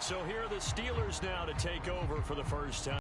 So here are the Steelers now to take over for the first time.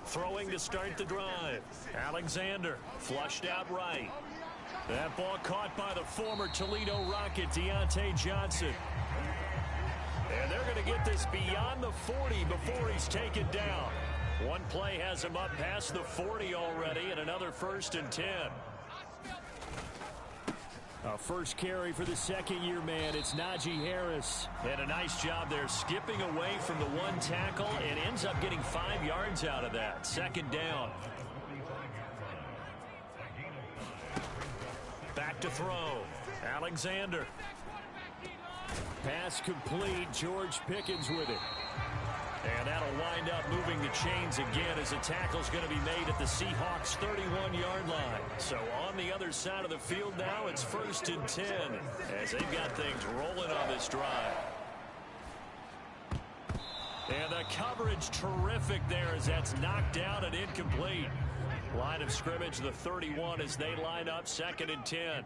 Throwing to start the drive. Alexander flushed out right. That ball caught by the former Toledo Rocket, Deontay Johnson. And they're going to get this beyond the 40 before he's taken down. One play has him up past the 40 already, and another 1st and 10. A first carry for the second-year man. It's Najee Harris. And a nice job there skipping away from the one tackle and ends up getting 5 yards out of that. 2nd down. Back to throw. Alexander. Pass complete. George Pickens with it. And that'll wind up moving the chains again as the tackle's going to be made at the Seahawks' 31-yard line. So on the other side of the field now, it's 1st and 10 as they've got things rolling on this drive. And the coverage terrific there as that's knocked down and incomplete. Line of scrimmage, the 31 as they line up 2nd and 10.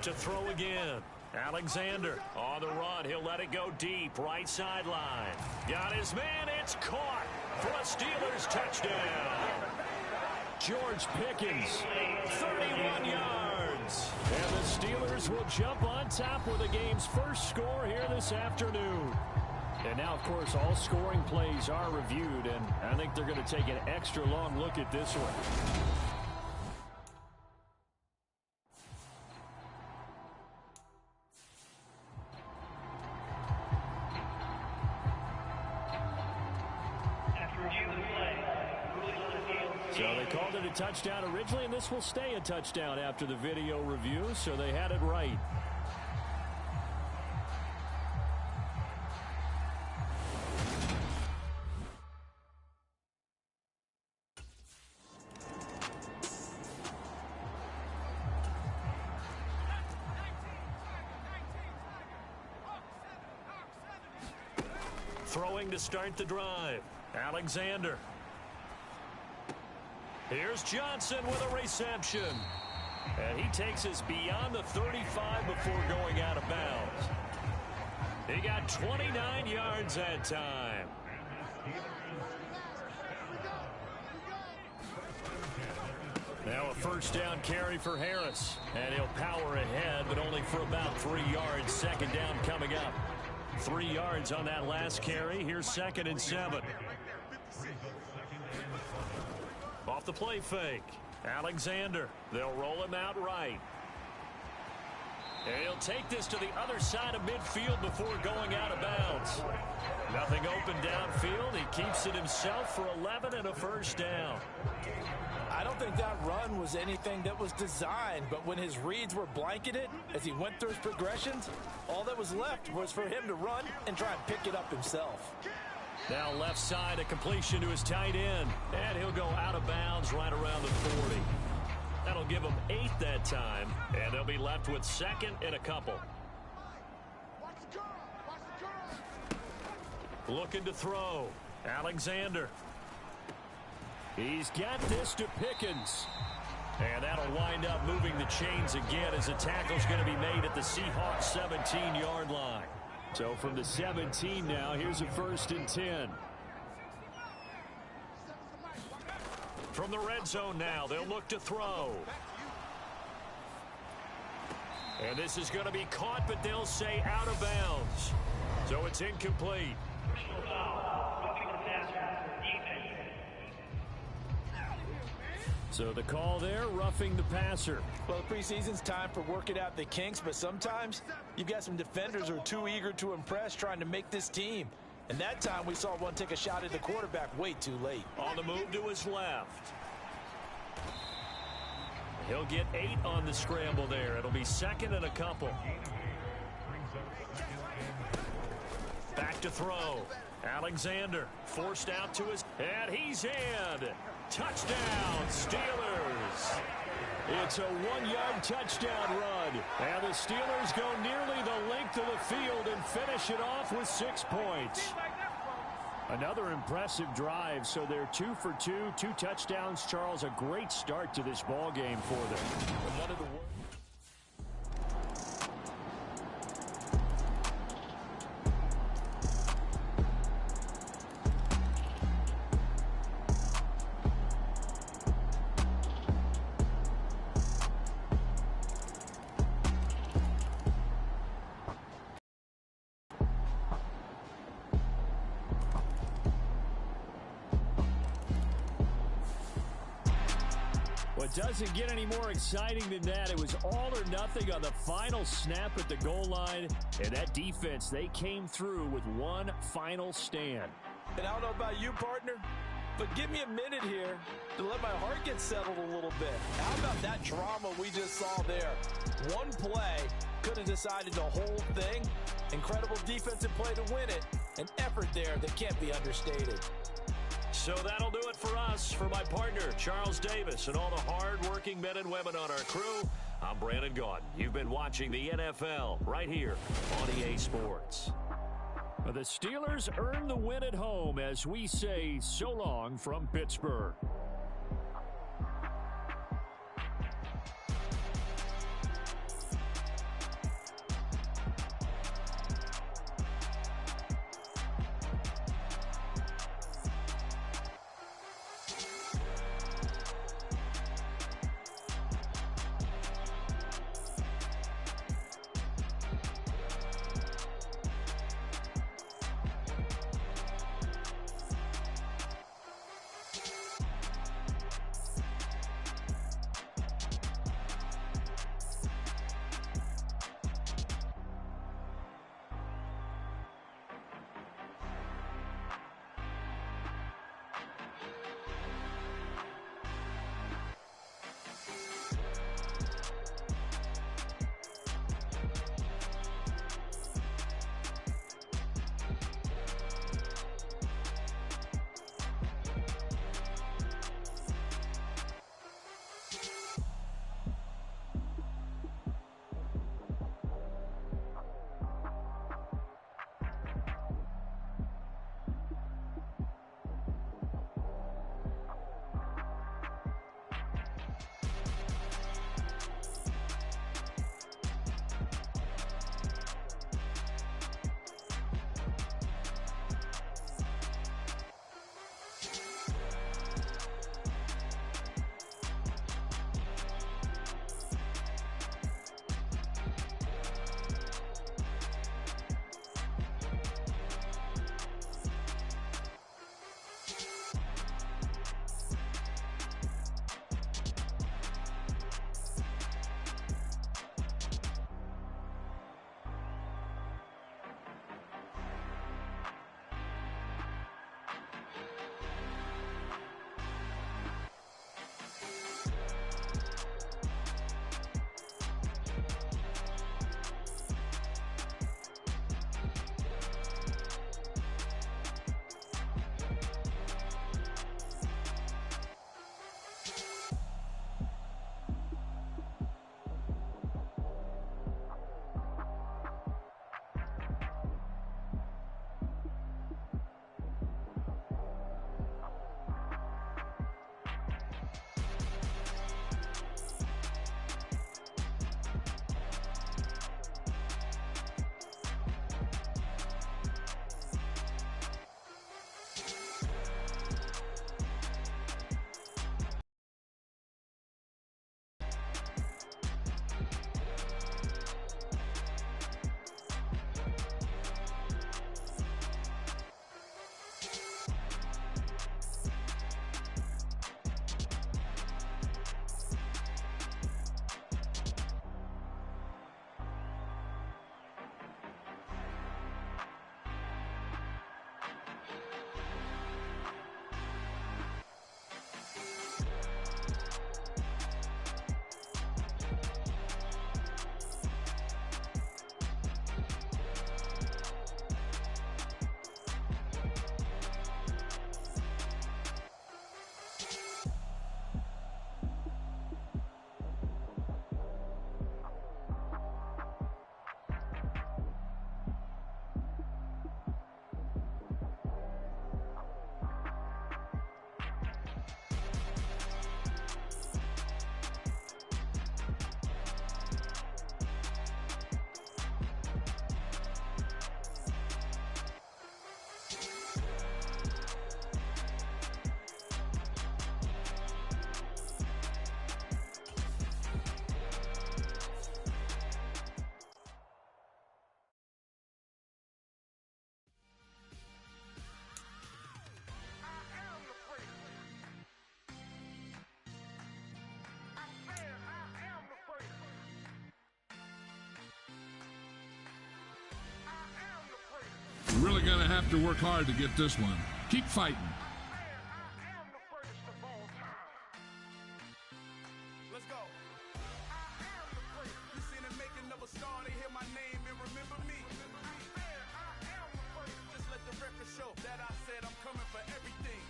To throw again. Alexander on the run. He'll let it go deep. Right sideline. Got his man. It's caught for a Steelers touchdown. George Pickens, 31 yards. And the Steelers will jump on top with the game's first score here this afternoon. And now, of course, all scoring plays are reviewed, and I think they're going to take an extra long look at this one. So they called it a touchdown originally, and this will stay a touchdown after the video review, so they had it right. Throwing to start the drive. Alexander. Here's Johnson with a reception. And he takes us beyond the 35 before going out of bounds. He got 29 yards that time. Now a 1st down carry for Harris. And he'll power ahead, but only for about 3 yards. 2nd down coming up. 3 yards on that last carry. Here's 2nd and 7. Off the play fake. Alexander. They'll roll him out right. And he'll take this to the other side of midfield before going out of bounds. Nothing open downfield. He keeps it himself for 11 and a 1st down. I don't think that run was anything that was designed, but when his reads were blanketed as he went through his progressions, all that was left was for him to run and try and pick it up himself. Now left side, a completion to his tight end. And he'll go out of bounds right around the 40. That'll give him 8 that time. And they'll be left with 2nd and a couple. Looking to throw. Alexander. He's got this to Pickens. And that'll wind up moving the chains again as the tackle's going to be made at the Seahawks 17-yard line. So from the 17 now, here's a 1st and 10. From the red zone now, they'll look to throw. And this is going to be caught, but they'll say out of bounds. So it's incomplete. So the call there, roughing the passer. Well, the preseason's time for working out the kinks, but sometimes you've got some defenders who are too eager to impress, trying to make this team. And that time we saw one take a shot at the quarterback way too late. On the move to his left. He'll get 8 on the scramble there. It'll be 2nd and a couple. back to throw. Alexander forced out to his, and he's in. Touchdown, Steelers. It's a 1-yard touchdown run. And the Steelers go nearly the length of the field and finish it off with 6 points. Another impressive drive, so they're 2 for 2, 2 touchdowns. Charles, a great start to this ball game for them. One of the It doesn't get any more exciting than that. It was all or nothing on the final snap at the goal line. And that defense, they came through with one final stand. And I don't know about you, partner, but give me a minute here to let my heart get settled a little bit. How about that drama we just saw there? One play could have decided the whole thing. Incredible defensive play to win it. An effort there that can't be understated. So that'll do it for us. For my partner, Charles Davis, and all the hard-working men and women on our crew, I'm Brandon Gaudin. You've been watching the NFL right here on EA Sports. The Steelers earn the win at home as we say so long from Pittsburgh. Really going to have to work hard to get this one. Keep fighting. Let's go. You seen the making of a star, they hear my name and remember me. Just let the record show that I said I'm coming for everything.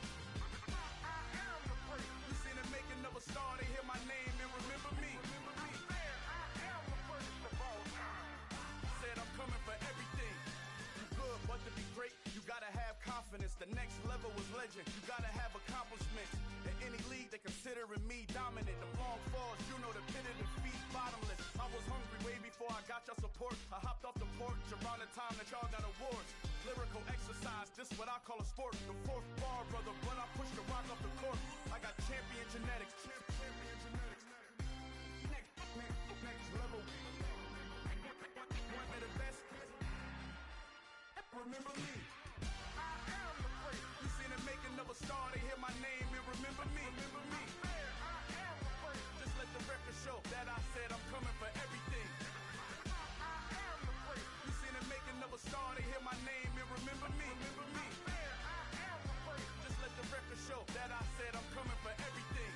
You seen the making of a star, they hear my name and remember me. Said I'm coming for everything. You good, but to be great, you gotta have confidence. The next level was legend. You gotta have accomplishments. In any league, they considering me dominant. The long falls, you know the pit of defeat, bottomless. I was hungry way before I got your support. I hopped off the porch around the time that y'all got awards. Lyrical exercise, this what I call a sport. The fourth bar, brother, when I push the rock off the court. I got champion genetics. Next level. One of the best. Remember me. You seen the making of a star, they hear my name and remember me. Just let the record show that I said I'm coming for everything. You seen the making of a star, they hear my name and remember me. Just let the record show that I said I'm coming for everything.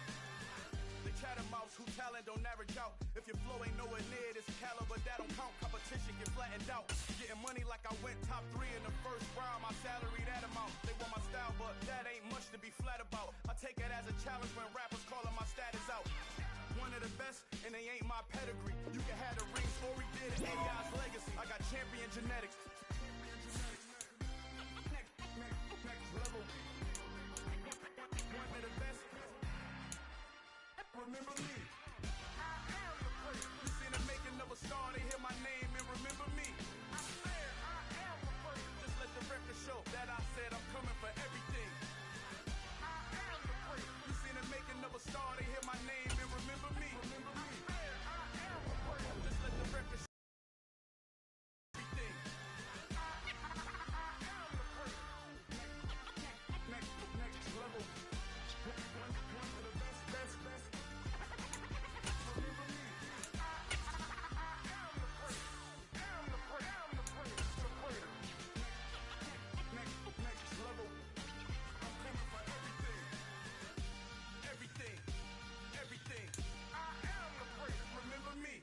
The chattermouths who talent don't average out. If your flow ain't nowhere near this caliber, that don't count. Competition get flattened out. Getting money like I went top 3 in the first round. My salary that amount. They want my style, but that ain't much to be flat about. I take it as a challenge when rappers calling my status out. One of the best, and they ain't my pedigree. You can have the rings, or we did it. AI's legacy. I got champion genetics. Next level. One of the best. Remember me. You seen the making of a star, they hear my name and remember me. Just let the record show that I said I'm coming for everything. You seen the making of a star, they hear my name and remember me. Just let the record show everything. Next level. One of the best. Remember me. Next level. I'm coming for everything. Everything. I am the greatest. Remember me.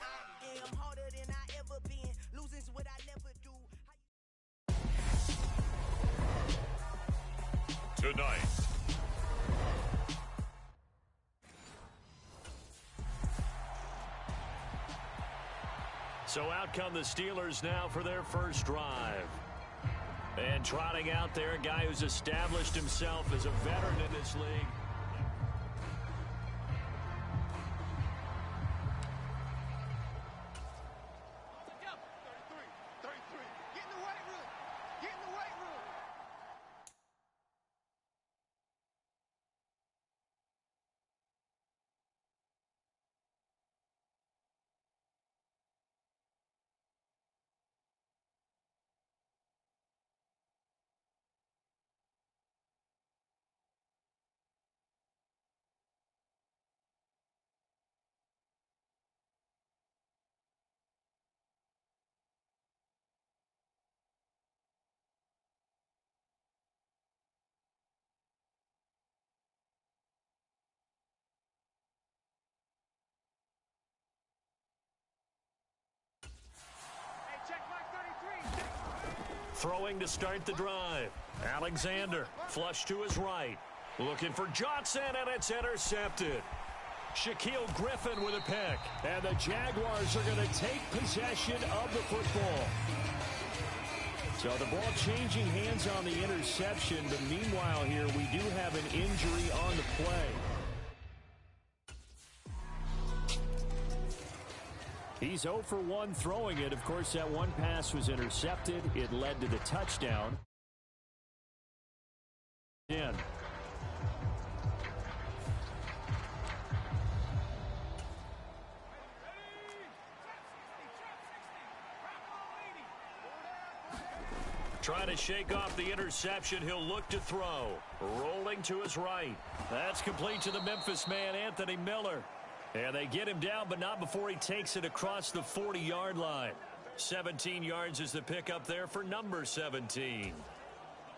I am harder than I ever been. Losing's what I never do. Tonight. So out come the Steelers now for their first drive. And trotting out there, a guy who's established himself as a veteran in this league. Throwing to start the drive. Alexander, flush to his right. Looking for Johnson, and it's intercepted. Shaquille Griffin with a pick. And the Jaguars are going to take possession of the football. So the ball changing hands on the interception, but meanwhile here we do have an injury on the play. He's 0 for 1 throwing it. Of course, that one pass was intercepted. It led to the touchdown. In. Trying to shake off the interception. He'll look to throw. Rolling to his right. That's complete to the Memphis man, Anthony Miller. And they get him down, but not before he takes it across the 40-yard line. 17 yards is the pickup there for number 17.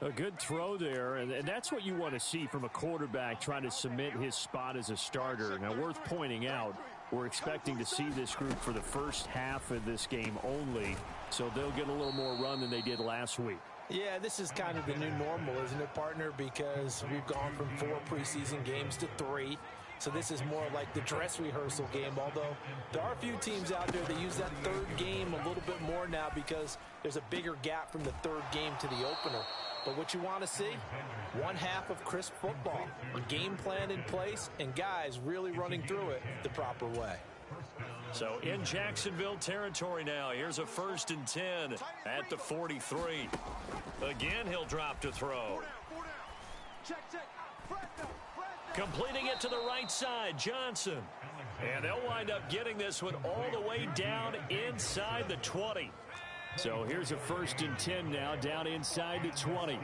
A good throw there, and that's what you want to see from a quarterback trying to cement his spot as a starter. Now, worth pointing out, we're expecting to see this group for the first half of this game only, so they'll get a little more run than they did last week. Yeah, this is kind of the new normal, isn't it, partner? Because we've gone from 4 preseason games to 3. So this is more like the dress rehearsal game, although there are a few teams out there that use that third game a little bit more now because there's a bigger gap from the third game to the opener. But what you want to see, one half of crisp football, a game plan in place, and guys really running through it the proper way. So in Jacksonville territory now, here's a 1st and 10 at the 43. Again, he'll drop to throw. Completing it to the right side, Johnson. And they'll wind up getting this one all the way down inside the 20. So here's a 1st and 10 now, down inside the 20.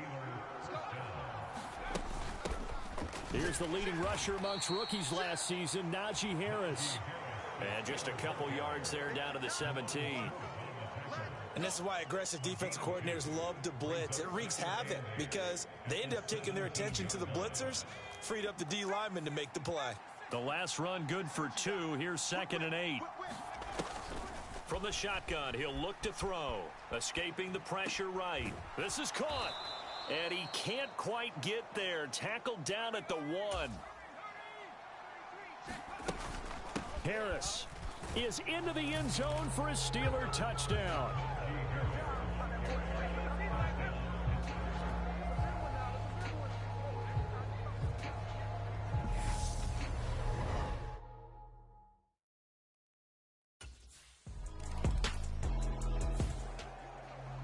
Here's the leading rusher amongst rookies last season, Najee Harris. And just a couple yards there down to the 17. And this is why aggressive defensive coordinators love to blitz. It wreaks havoc because they end up taking their attention to the blitzers, freed up the D lineman to make the play. The last run good for 2. Here's 2nd and 8. From the shotgun, he'll look to throw. Escaping the pressure right. This is caught. And he can't quite get there. Tackled down at the 1. Harris is into the end zone for a Steeler touchdown.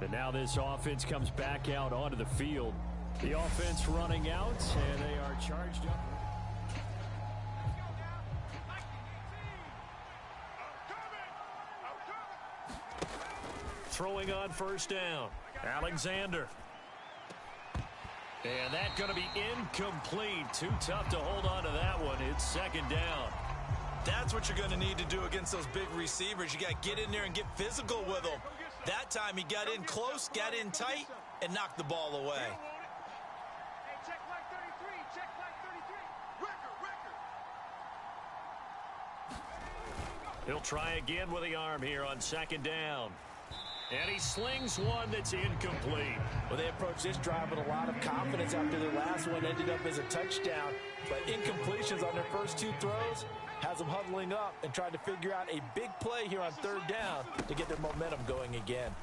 And now this offense comes back out onto the field. The offense running out, and they are charged up. Throwing on 1st down. Alexander. And that's going to be incomplete. Too tough to hold on to that one. It's 2nd down. That's what you're going to need to do against those big receivers. You got to get in there and get physical with them. That time he got in close, got in tight, and knocked the ball away. Check flag 33. Check flag 33. Record. He'll try again with the arm here on 2nd down. And he slings one that's incomplete. Well, they approached this drive with a lot of confidence after their last one ended up as a touchdown. But incompletions on their first 2 throws has them huddling up and trying to figure out a big play here on 3rd down to get their momentum going again.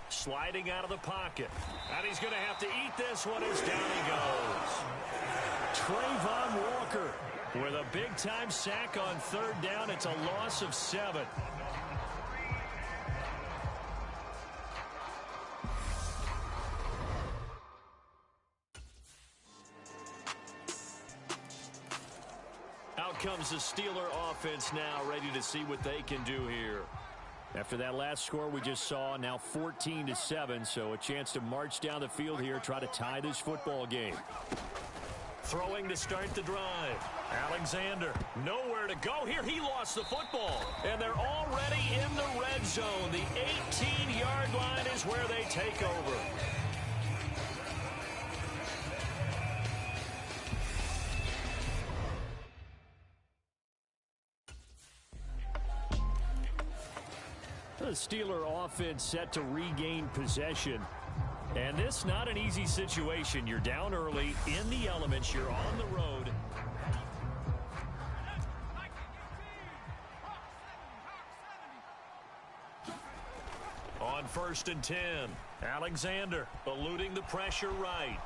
Sliding out of the pocket. And he's going to have to eat this one as down he goes. Trayvon Walker with a big-time sack on 3rd down. It's a loss of 7. Comes the Steeler offense now, ready to see what they can do here. After that last score we just saw, now 14-7, so a chance to march down the field here, try to tie this football game. Throwing to start the drive. Alexander, nowhere to go here. He lost the football, and they're already in the red zone. The 18-yard line is where they take over. The Steeler offense set to regain possession. And this not an easy situation. You're down early, in the elements, you're on the road. On 1st and 10, Alexander eluding the pressure right.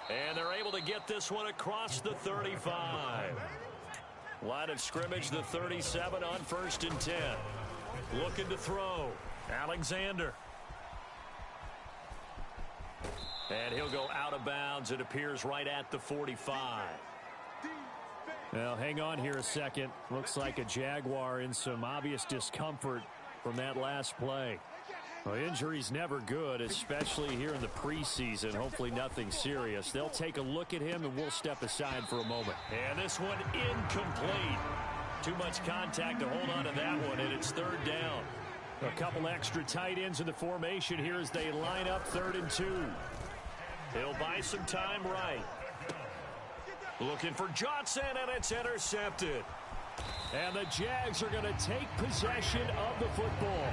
And they're able to get this one across the 35. Line of scrimmage, the 37 on 1st and 10. Looking to throw. Alexander. And he'll go out of bounds. It appears right at the 45. Well, hang on here a second. Looks like a Jaguar in some obvious discomfort from that last play. Well, injury's never good, especially here in the preseason. Hopefully nothing serious. They'll take a look at him, and we'll step aside for a moment. And this one incomplete. Too much contact to hold on to that one, and it's third down. A couple extra tight ends in the formation here as they line up 3rd and 2. He'll buy some time right. Looking for Johnson, and it's intercepted. And the Jags are going to take possession of the football.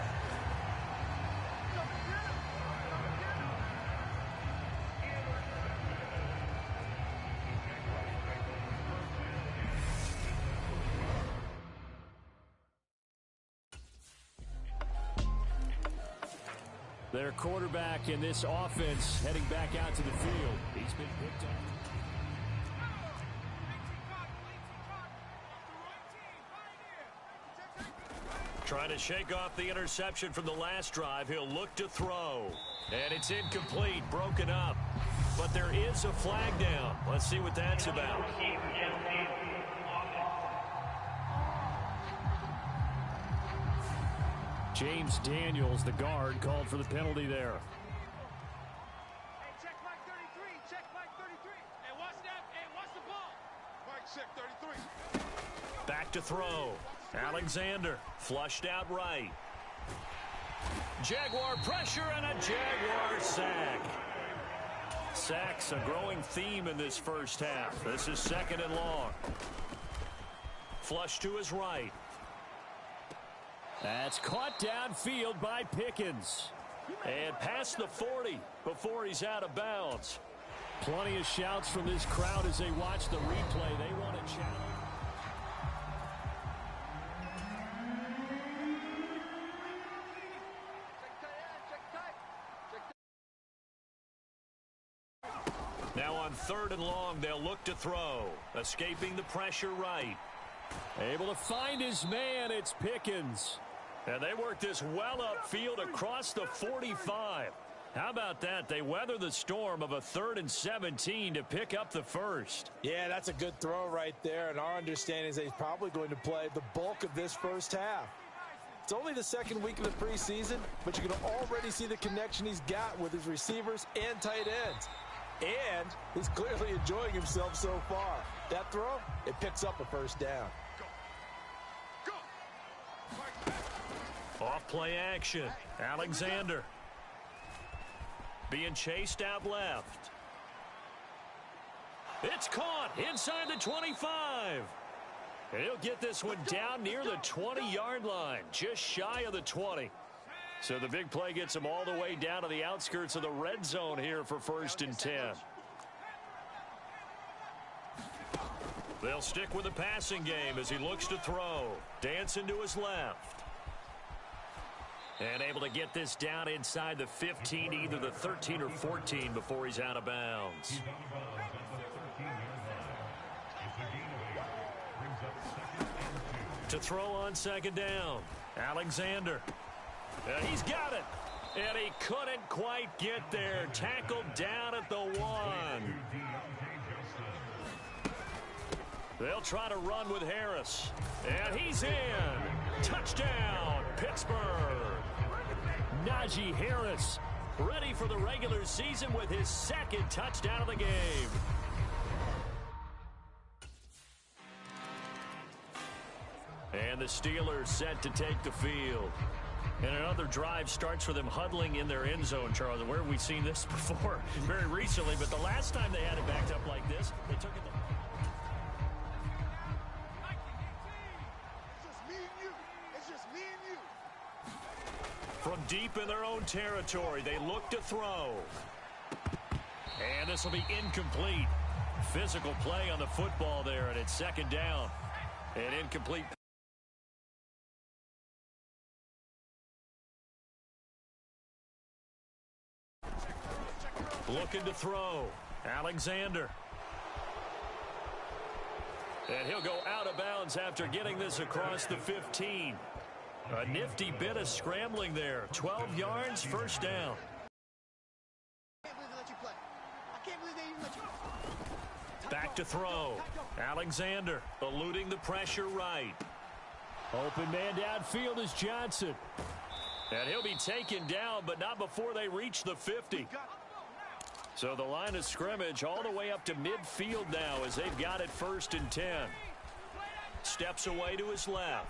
Their quarterback in this offense heading back out to the field. He's been picked up. Trying to shake off the interception from the last drive. He'll look to throw. And it's incomplete, broken up. But there is a flag down. Let's see what that's about. James Daniels, the guard, called for the penalty there. Hey, check Mike 33. Check Mike 33. Hey, watch that. Hey, watch the ball. Mike, check 33. Back to throw. Alexander flushed out right. Jaguar pressure and a Jaguar sack. Sacks a growing theme in this first half. This is 2nd and long. Flush to his right. That's caught downfield by Pickens. And past the 40 before he's out of bounds. Plenty of shouts from this crowd as they watch the replay. They want to challenge. Now on 3rd and long, they'll look to throw. Escaping the pressure right. Able to find his man, it's Pickens. And they work this well upfield across the 45. How about that? They weather the storm of a 3rd and 17 to pick up the first. Yeah, that's a good throw right there, and our understanding is that he's probably going to play the bulk of this first half. It's only the 2nd week of the preseason, but you can already see the connection he's got with his receivers and tight ends. And he's clearly enjoying himself so far. That throw, it picks up a first down. Off play action. Alexander being chased out left. It's caught inside the 25. And he'll get this one down near the 20-yard line, just shy of the 20. So the big play gets him all the way down to the outskirts of the red zone here for 1st and 10. They'll stick with the passing game as he looks to throw. Dancing to his left. And able to get this down inside the 15, either the 13 or 14 before he's out of bounds. To throw on 2nd down. Alexander. And he's got it. And he couldn't quite get there. Tackled down at the 1. They'll try to run with Harris. And he's in. Touchdown, Pittsburgh. Najee Harris ready for the regular season with his 2nd touchdown of the game. And the Steelers set to take the field. And another drive starts with them huddling in their end zone, Charles. Where have we seen this before? Very recently, but the last time they had it backed up like this, they took it. From deep in their own territory, they look to throw. And this will be incomplete. Physical play on the football there, and it's 2nd down. And incomplete. Looking to throw. Alexander. And he'll go out of bounds after getting this across the 15. A nifty bit of scrambling there. 12 yards, 1st down. Back to throw. Alexander eluding the pressure right. Open man downfield is Johnson. And he'll be taken down, but not before they reach the 50. So the line of scrimmage all the way up to midfield now as they've got it 1st and 10. Steps away to his left.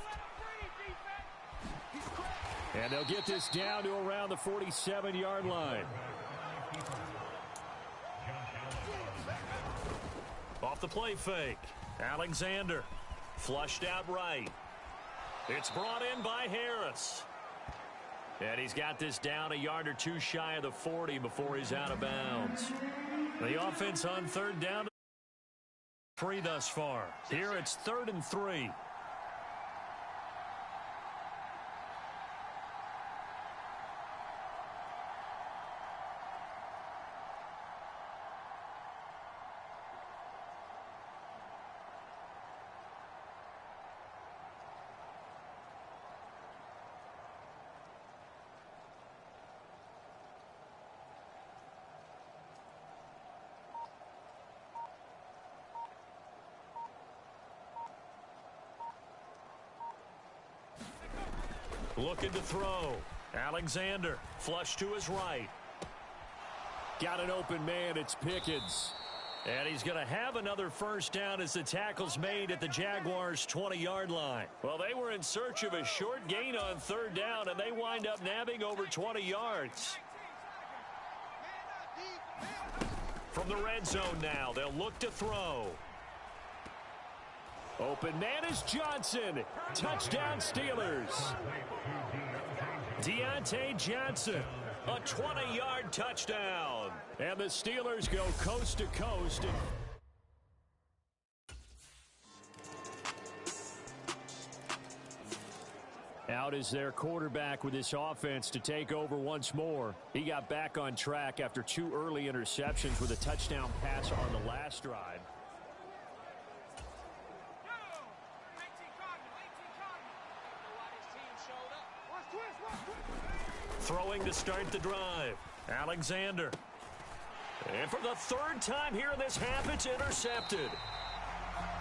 And they'll get this down to around the 47-yard line. Off the play fake. Alexander flushed out right. It's brought in by Harris. And he's got this down a yard or two shy of the 40 before he's out of bounds. The offense on 3rd down. 3 thus far. Here it's 3rd and 3. Looking to throw. Alexander flush to his right. Got an open man. It's Pickens. And he's going to have another 1st down as the tackle's made at the Jaguars' 20-yard line. Well, they were in search of a short gain on 3rd down, and they wind up nabbing over 20 yards. From the red zone now, they'll look to throw. Open man is Johnson. Touchdown Steelers. Deontay Johnson, a 20-yard touchdown. And the Steelers go coast to coast. Out is their quarterback with this offense to take over once more. He got back on track after 2 early interceptions with a touchdown pass on the last drive. Throwing to start the drive. Alexander. And for the 3rd time here in this half, it's intercepted.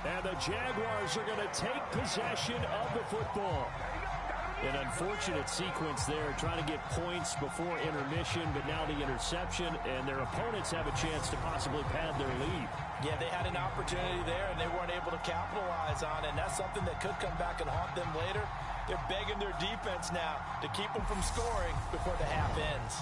And the Jaguars are going to take possession of the football. An unfortunate sequence there, trying to get points before intermission, but now the interception, and their opponents have a chance to possibly pad their lead. Yeah, they had an opportunity there, and they weren't able to capitalize on it, and that's something that could come back and haunt them later. They're begging their defense now to keep them from scoring before the half ends.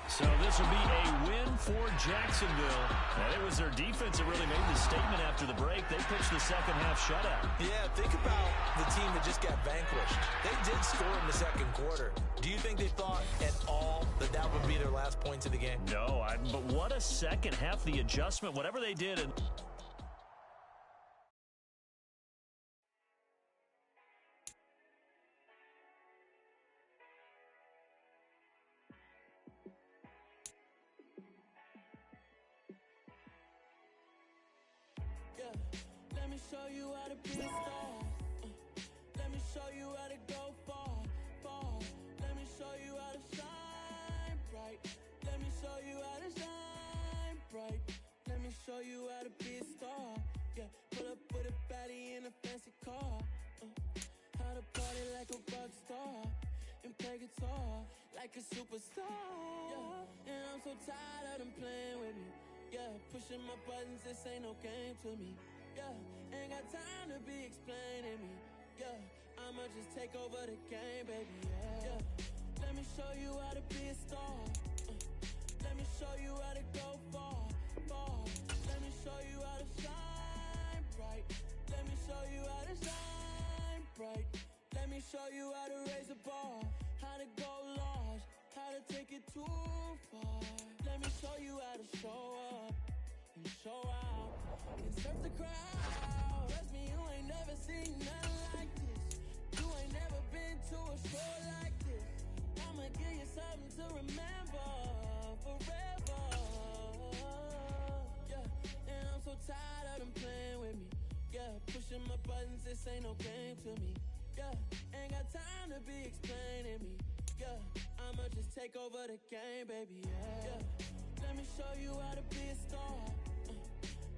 So this will be a win for Jacksonville. And it was their defense that really made the statement after the break. They pitched the second half shutout. Yeah, think about the team that just got vanquished. They did score in the 2nd quarter. Do you think they thought at all that that would be their last points of the game? No, but what a second half, the adjustment, whatever they did. And Let me show you how to be a star. Let me show you how to go far, far. Let me show you how to shine bright. Let me show you how to shine bright. Let me show you how to be a star. Yeah, pull up with a baddie in a fancy car. How to party like a rock star and play guitar like a superstar. Yeah, and I'm so tired of them playing with me. Yeah, pushing my buttons, this ain't no game to me. Yeah, ain't got time to be explaining me. Yeah, I'ma just take over the game, baby. Yeah, let me show you how to be a star. Let me show you how to go far, far. Let me show you how to shine bright. Let me show you how to shine bright. Let me show you how to raise a bar, how to go large, how to take it too far. Let me show you how to show up and show out and surf the crowd. Trust me, you ain't never seen nothing like this. You ain't never been to a show like this. I'ma give you something something to remember forever. Yeah, and I'm so tired of them playing with me. Yeah, pushing my buttons, this ain't no game to me. Yeah, ain't got time to be explaining me. Yeah, I'ma just take over the game, baby. Yeah, let me show you how to be a star.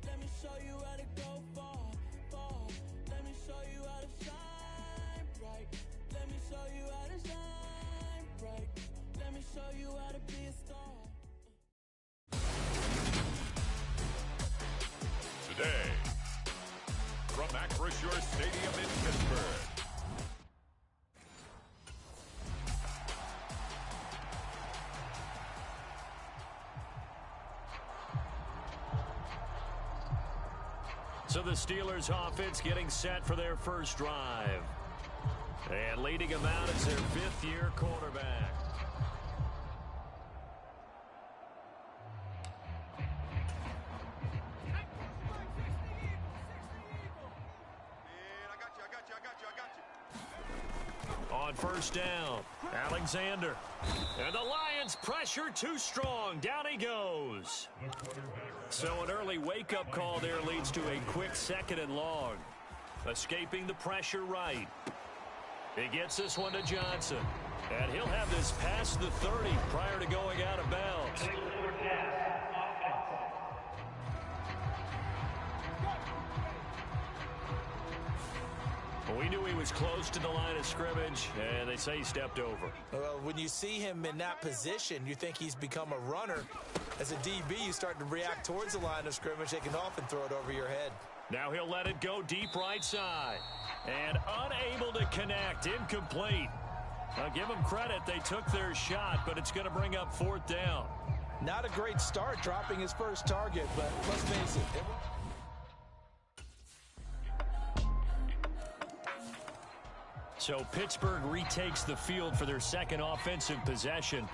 Let me show you how to go far, far. Let me show you how to shine bright. Let me show you how to shine bright. Let me show you how to be a star. Today, from Acrisure Stadium in Pittsburgh. So the Steelers offense getting set for their first drive. And leading them out is their fifth-year quarterback. On first down, Alexander. And the Lions pressure too strong. Down he goes. So an early wake-up call there leads to a quick second and long. Escaping the pressure right. He gets this one to Johnson. And he'll have this past the 30 prior to going out of bounds. We knew he was close to the line of scrimmage, and they say he stepped over. Well, when you see him in that position, you think he's become a runner. As a DB, you start to react towards the line of scrimmage. They can often throw it over your head. Now he'll let it go deep right side. And unable to connect, incomplete. I'll give them credit. They took their shot, but it's going to bring up fourth down. Not a great start dropping his first target, but let's face it. So Pittsburgh retakes the field for their second offensive possession.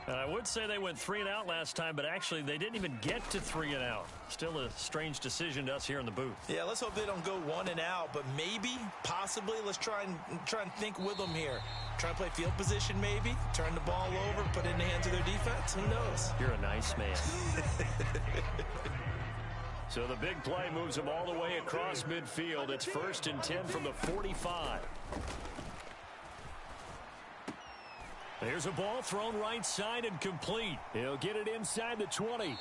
I would say they went 3 and out last time, but actually they didn't even get to 3 and out. Still a strange decision to us here in the booth. Yeah, let's hope they don't go 1 and out, but maybe, possibly, let's try and think with them here. Try and play field position maybe, turn the ball over, put it in the hands of their defense. Who knows? You're a nice man. So the big play moves them all the way across midfield. It's 1st and 10 from the 45. There's a ball thrown right side and complete. He'll get it inside the 20.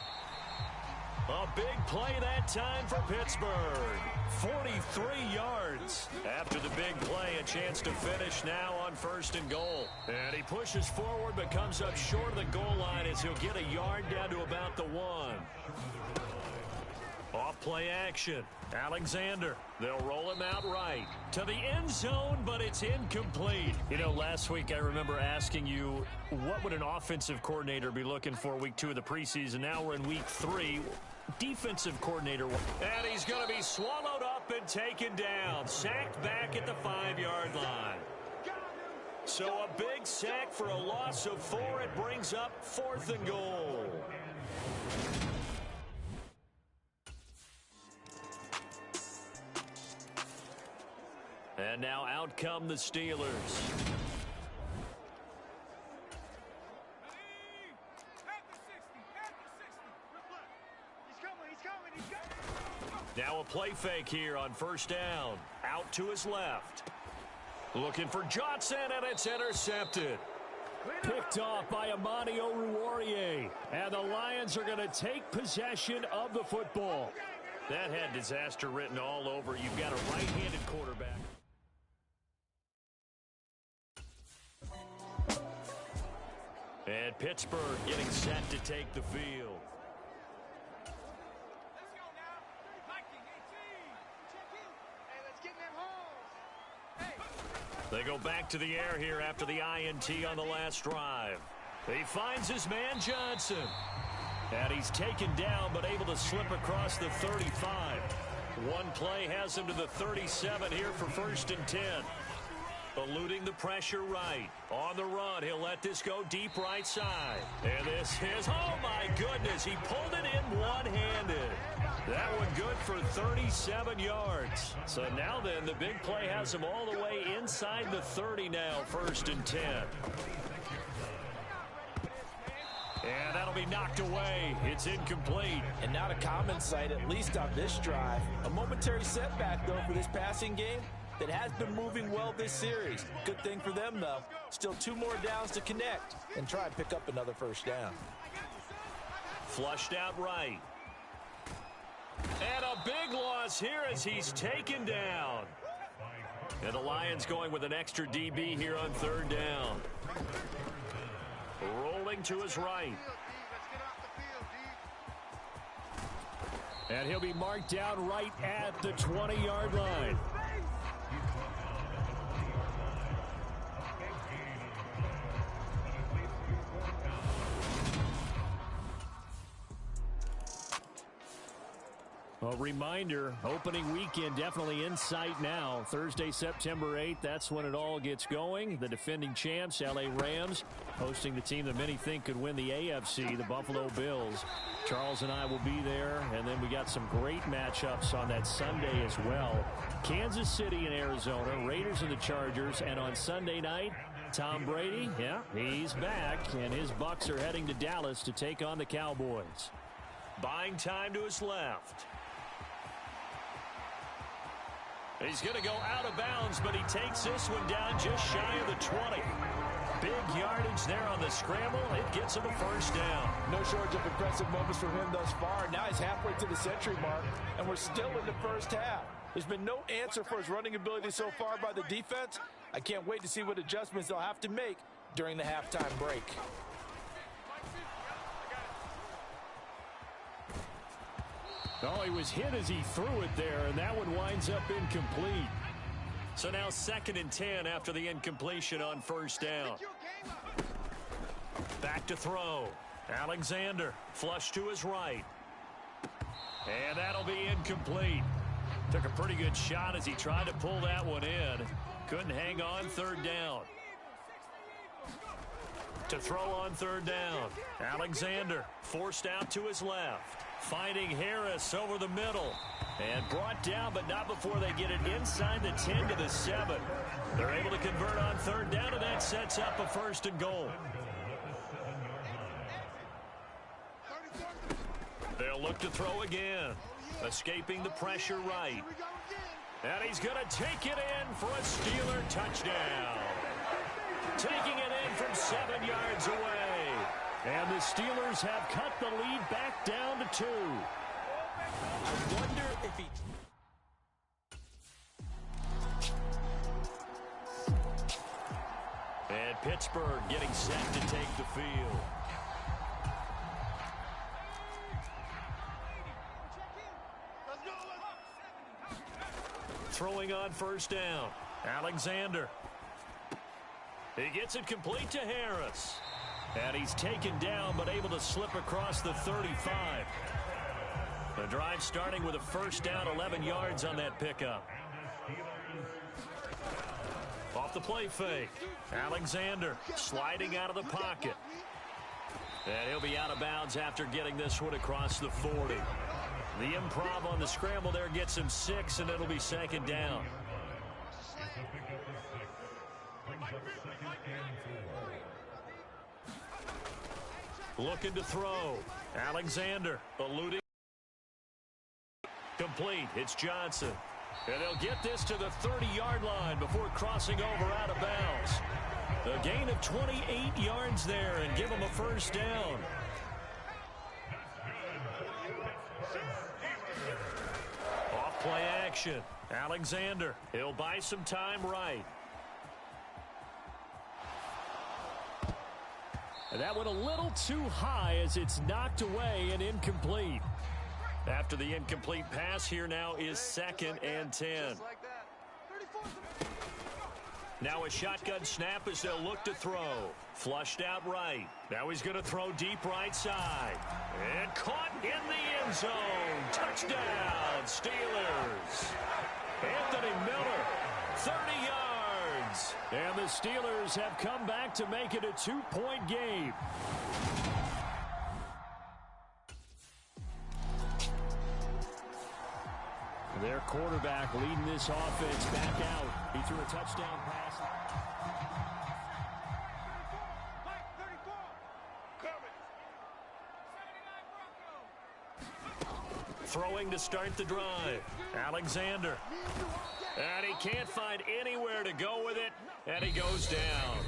A big play that time for Pittsburgh. 43 yards. After the big play, a chance to finish now on 1st and goal. And he pushes forward but comes up short of the goal line as he'll get a yard down to about the 1. Off play action. Alexander. They'll roll him out right to the end zone, but it's incomplete. You know, last week I remember asking you, what would an offensive coordinator be looking for week 2 of the preseason? Now we're in week 3. Defensive coordinator. And he's going to be swallowed up and taken down. Sacked back at the 5-yard line. So a big sack for a loss of 4. It brings up 4th and goal. And now out come the Steelers. Now a play fake here on 1st down. Out to his left. Looking for Johnson, and it's intercepted. Picked off by Amani Oruwariye. And the Lions are going to take possession of the football. That had disaster written all over. You've got a right-handed quarterback. And Pittsburgh getting set to take the field. Let's go now. Viking 18. Check in. Hey, let's get in them holes. Hey. They go back to the air here after the INT on the last drive. He finds his man Johnson. And he's taken down but able to slip across the 35. One play has him to the 37 here for 1st and 10. Eluding the pressure right. On the run, he'll let this go deep right side. And this is, oh my goodness, he pulled it in one-handed. That one good for 37 yards. So now then, the big play has him all the way inside the 30 now, 1st and 10. And that'll be knocked away. It's incomplete. And not a common sight, at least on this drive. A momentary setback, though, for this passing game that has been moving well this series. Good thing for them, though. Still 2 more downs to connect and try and pick up another first down. Flushed out right. And a big loss here as he's taken down. And the Lions going with an extra DB here on 3rd down. Rolling to his right. And he'll be marked down right at the 20-yard line. A reminder, opening weekend definitely in sight now. Thursday, September 8th, that's when it all gets going. The defending champs, LA Rams, hosting the team that many think could win the AFC, the Buffalo Bills. Charles and I will be there, and then we got some great matchups on that Sunday as well. Kansas City and Arizona, Raiders and the Chargers, and on Sunday night, Tom Brady, yeah, he's back, and his Bucs are heading to Dallas to take on the Cowboys. Buying time to his left. He's going to go out of bounds, but he takes this one down just shy of the 20. Big yardage there on the scramble. It gets him a first down. No shortage of impressive moments from him thus far. Now he's halfway to the century mark, and we're still in the first half. There's been no answer for his running ability so far by the defense. I can't wait to see what adjustments they'll have to make during the halftime break. Oh, he was hit as he threw it there, and that one winds up incomplete. So now 2nd and 10 after the incompletion on 1st down. Back to throw. Alexander flush to his right. And that'll be incomplete. Took a pretty good shot as he tried to pull that one in. Couldn't hang on 3rd down. To throw on 3rd down. Alexander forced out to his left. Finding Harris over the middle. And brought down, but not before they get it inside the 10 to the 7. They're able to convert on 3rd down, and that sets up a 1st and goal. They'll look to throw again. Escaping the pressure right. And he's going to take it in for a Steeler touchdown. Taking it in from 7 yards away. And the Steelers have cut the lead back down to 2. I wonder if he... And Pittsburgh getting set to take the field. Throwing on 1st down. Alexander. He gets it complete to Harris. And he's taken down, but able to slip across the 35. The drive starting with a 1st down, 11 yards on that pickup. Off the play fake. Alexander sliding out of the pocket. And he'll be out of bounds after getting this one across the 40. The improv on the scramble there gets him 6, and it'll be 2nd down. Looking to throw. Alexander eluding. Complete. It's Johnson. And they'll get this to the 30-yard line before crossing over out of bounds. A gain of 28 yards there and give them a 1st down. Off play action. Alexander. He'll buy some time right. And that went a little too high as it's knocked away and incomplete. After the incomplete pass, here now is 2nd and 10. Now a shotgun snap as they'll look to throw. Flushed out right. Now he's going to throw deep right side. And caught in the end zone. Touchdown, Steelers. Anthony Miller, 30 yards. And the Steelers have come back to make it a 2-point game. Their quarterback leading this offense back out. He threw a touchdown pass. Throwing to start the drive. Alexander. And he can't find anywhere to go with it. And he goes down.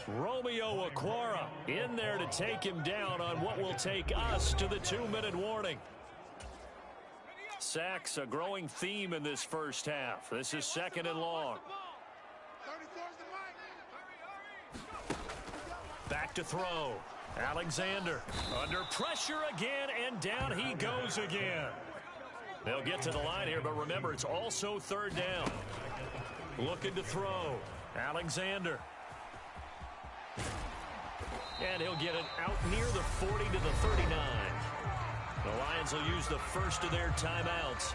Romeo Okwara in there to take him down on what will take us to the 2-minute warning. Sacks, a growing theme in this first half. This is 2nd and long. Back to throw. Alexander under pressure again, and down he goes again. They'll get to the line here, but remember, it's also 3rd down. Looking to throw. Alexander. And he'll get it out near the 40 to the 39. The Lions will use the first of their timeouts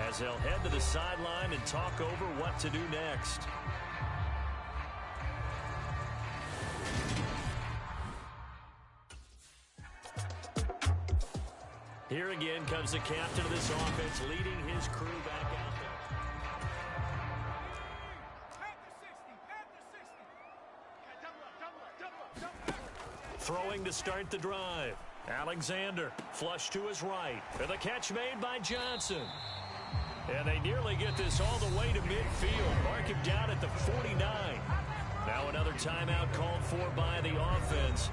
as they'll head to the sideline and talk over what to do next. Here again comes the captain of this offense, leading his crew back out there. Throwing to start the drive. Alexander, flush to his right. And the catch made by Johnson. And they nearly get this all the way to midfield. Mark him down at the 49. Now another timeout called for by the offense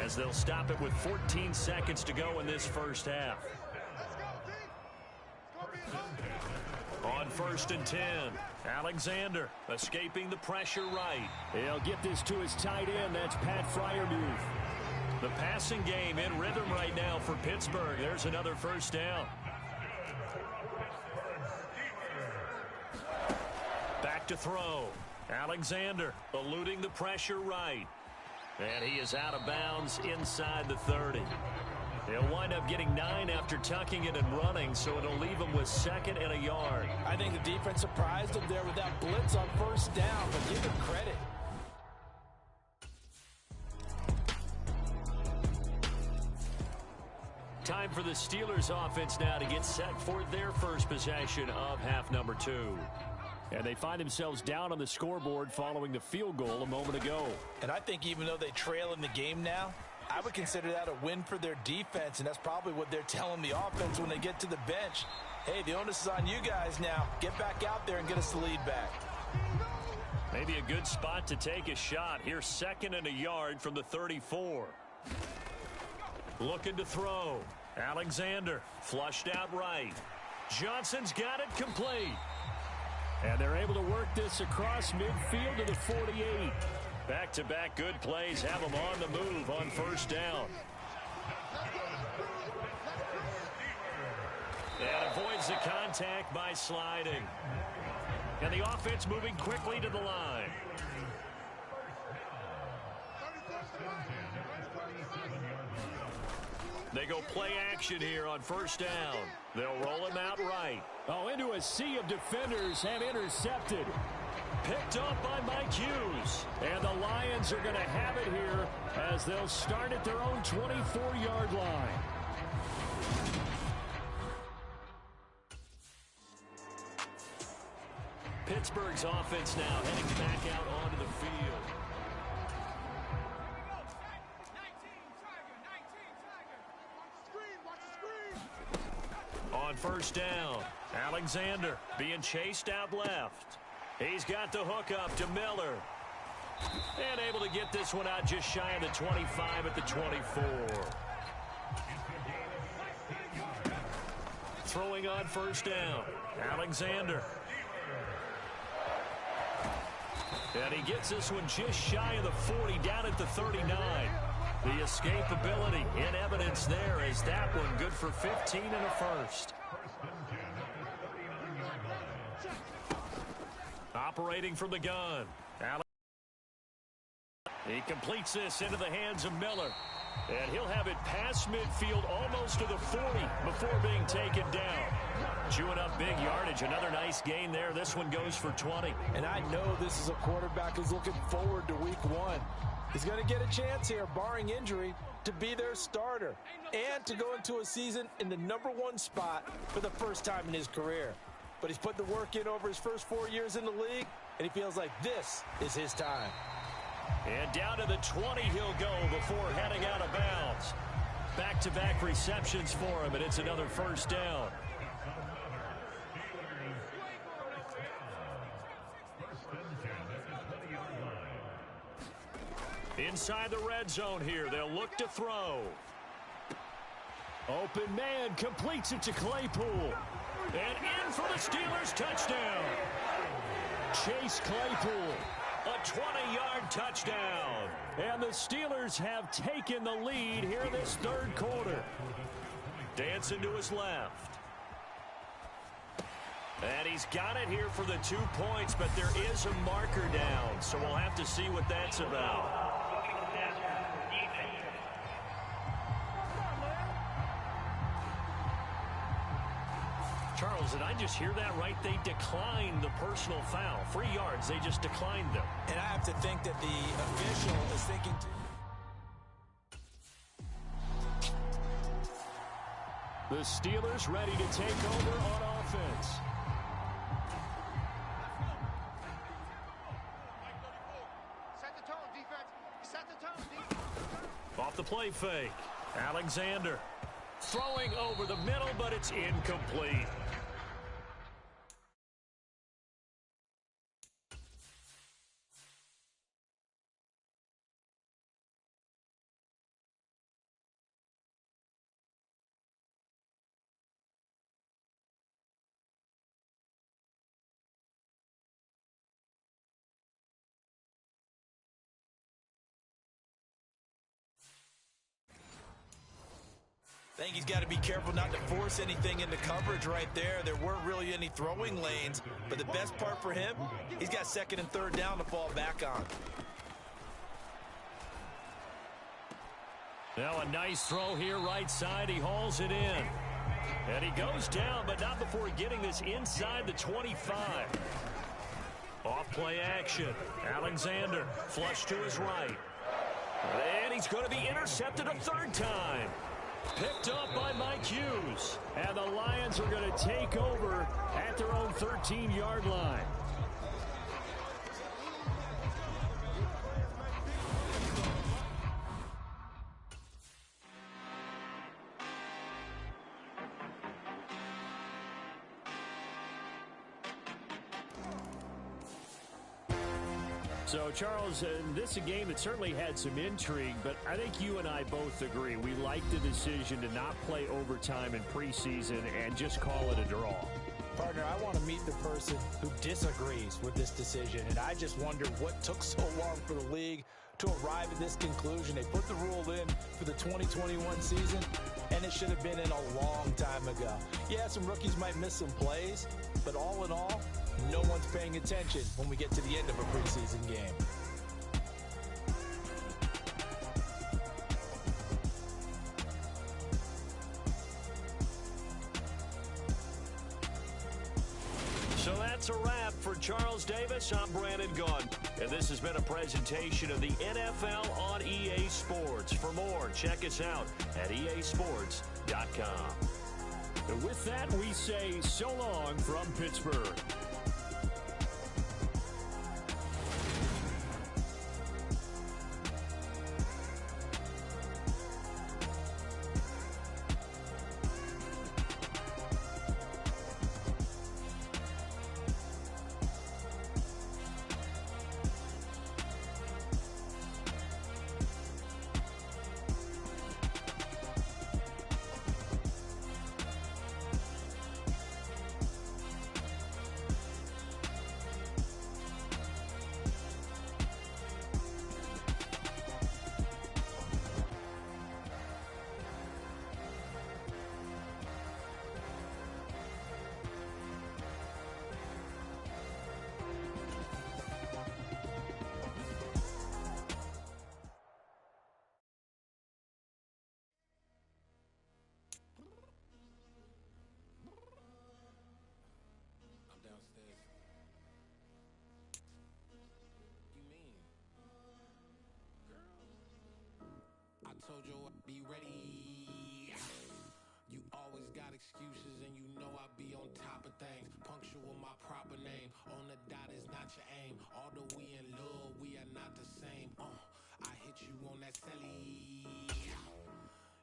as they'll stop it with 14 seconds to go in this first half. On 1st and 10, Alexander escaping the pressure right. He'll get this to his tight end. That's Pat Freiermuth. The passing game in rhythm right now for Pittsburgh. There's another first down. Back to throw. Alexander eluding the pressure right. And he is out of bounds inside the 30. He'll wind up getting 9 after tucking it and running, so it'll leave him with 2nd and a yard. I think the defense surprised him there with that blitz on 1st down, but give him credit. Time for the Steelers offense now to get set for their first possession of half number 2. And they find themselves down on the scoreboard following the field goal a moment ago. And I think even though they trail in the game now, I would consider that a win for their defense, and that's probably what they're telling the offense when they get to the bench. Hey, the onus is on you guys now. Get back out there and get us the lead back. Maybe a good spot to take a shot. Here's 2nd and a yard from the 34. Looking to throw. Alexander flushed out right. Johnson's got it complete. And they're able to work this across midfield to the 48. Back-to-back good plays have them on the move on 1st down. And avoids the contact by sliding. And the offense moving quickly to the line. They go play action here on 1st down. They'll roll him out right. Oh, into a sea of defenders, have intercepted. Picked up by Mike Hughes. And the Lions are going to have it here as they'll start at their own 24-yard line. Pittsburgh's offense now heading back out onto the field. On 1st down, Alexander being chased out left. He's got the hook up to Miller. And able to get this one out just shy of the 25 at the 24. Throwing on 1st down, Alexander. And he gets this one just shy of the 40, down at the 39. The escapability in evidence there as that one good for 15 and a first. Operating from the gun. He completes this into the hands of Miller. And he'll have it past midfield almost to the 40 before being taken down. Chewing up big yardage. Another nice gain there. This one goes for 20. And I know this is a quarterback who's looking forward to week 1. He's going to get a chance here, barring injury, to be their starter and to go into a season in the #1 spot for the first time in his career. But he's put the work in over his first 4 years in the league, and he feels like this is his time. And down to the 20 he'll go before heading out of bounds. Back-to-back receptions for him, and it's another first down. Inside the red zone here, they'll look to throw. Open man completes it to Claypool. And in for the Steelers touchdown. Chase Claypool, a 20-yard touchdown. And the Steelers have taken the lead here this third quarter. Dancing to his left. And he's got it here for the 2 points, but there is a marker down, so we'll have to see what that's about. Charles, did I just hear that right? They declined the personal foul. 3 yards, they just declined them. And I have to think that the official is thinking... The Steelers ready to take over on offense. Set the tone, defense. Set the tone, defense. Off the play fake. Alexander throwing over the middle, but it's incomplete. I think he's got to be careful not to force anything into coverage right there. There weren't really any throwing lanes, but the best part for him, he's got second and third down to fall back on. Now a nice throw here right side. He hauls it in. And he goes down, but not before getting this inside the 25. Off play action. Alexander flush to his right. And he's going to be intercepted a third time. Picked up by Mike Hughes. And the Lions are going to take over at their own 13-yard line. So, Charles, this is a game that certainly had some intrigue, but I think you and I both agree. We like the decision to not play overtime in preseason and just call it a draw. Partner, I want to meet the person who disagrees with this decision, and I just wonder what took so long for the league to arrive at this conclusion. They put the rule in for the 2021 season, and it should have been in a long time ago. Yeah, some rookies might miss some plays, but all in all, no one's paying attention when we get to the end of a preseason game. So that's a wrap for Charles Davis. I'm Brandon Gunn, and this has been a presentation of the NFL on EA Sports. For more, check us out at easports.com. And with that, we say so long from Pittsburgh. Told you I'd be ready. You always got excuses and you know I be on top of things. Punctual my proper name. On the dot is not your aim. Although we in love, we are not the same. I hit you on that celly.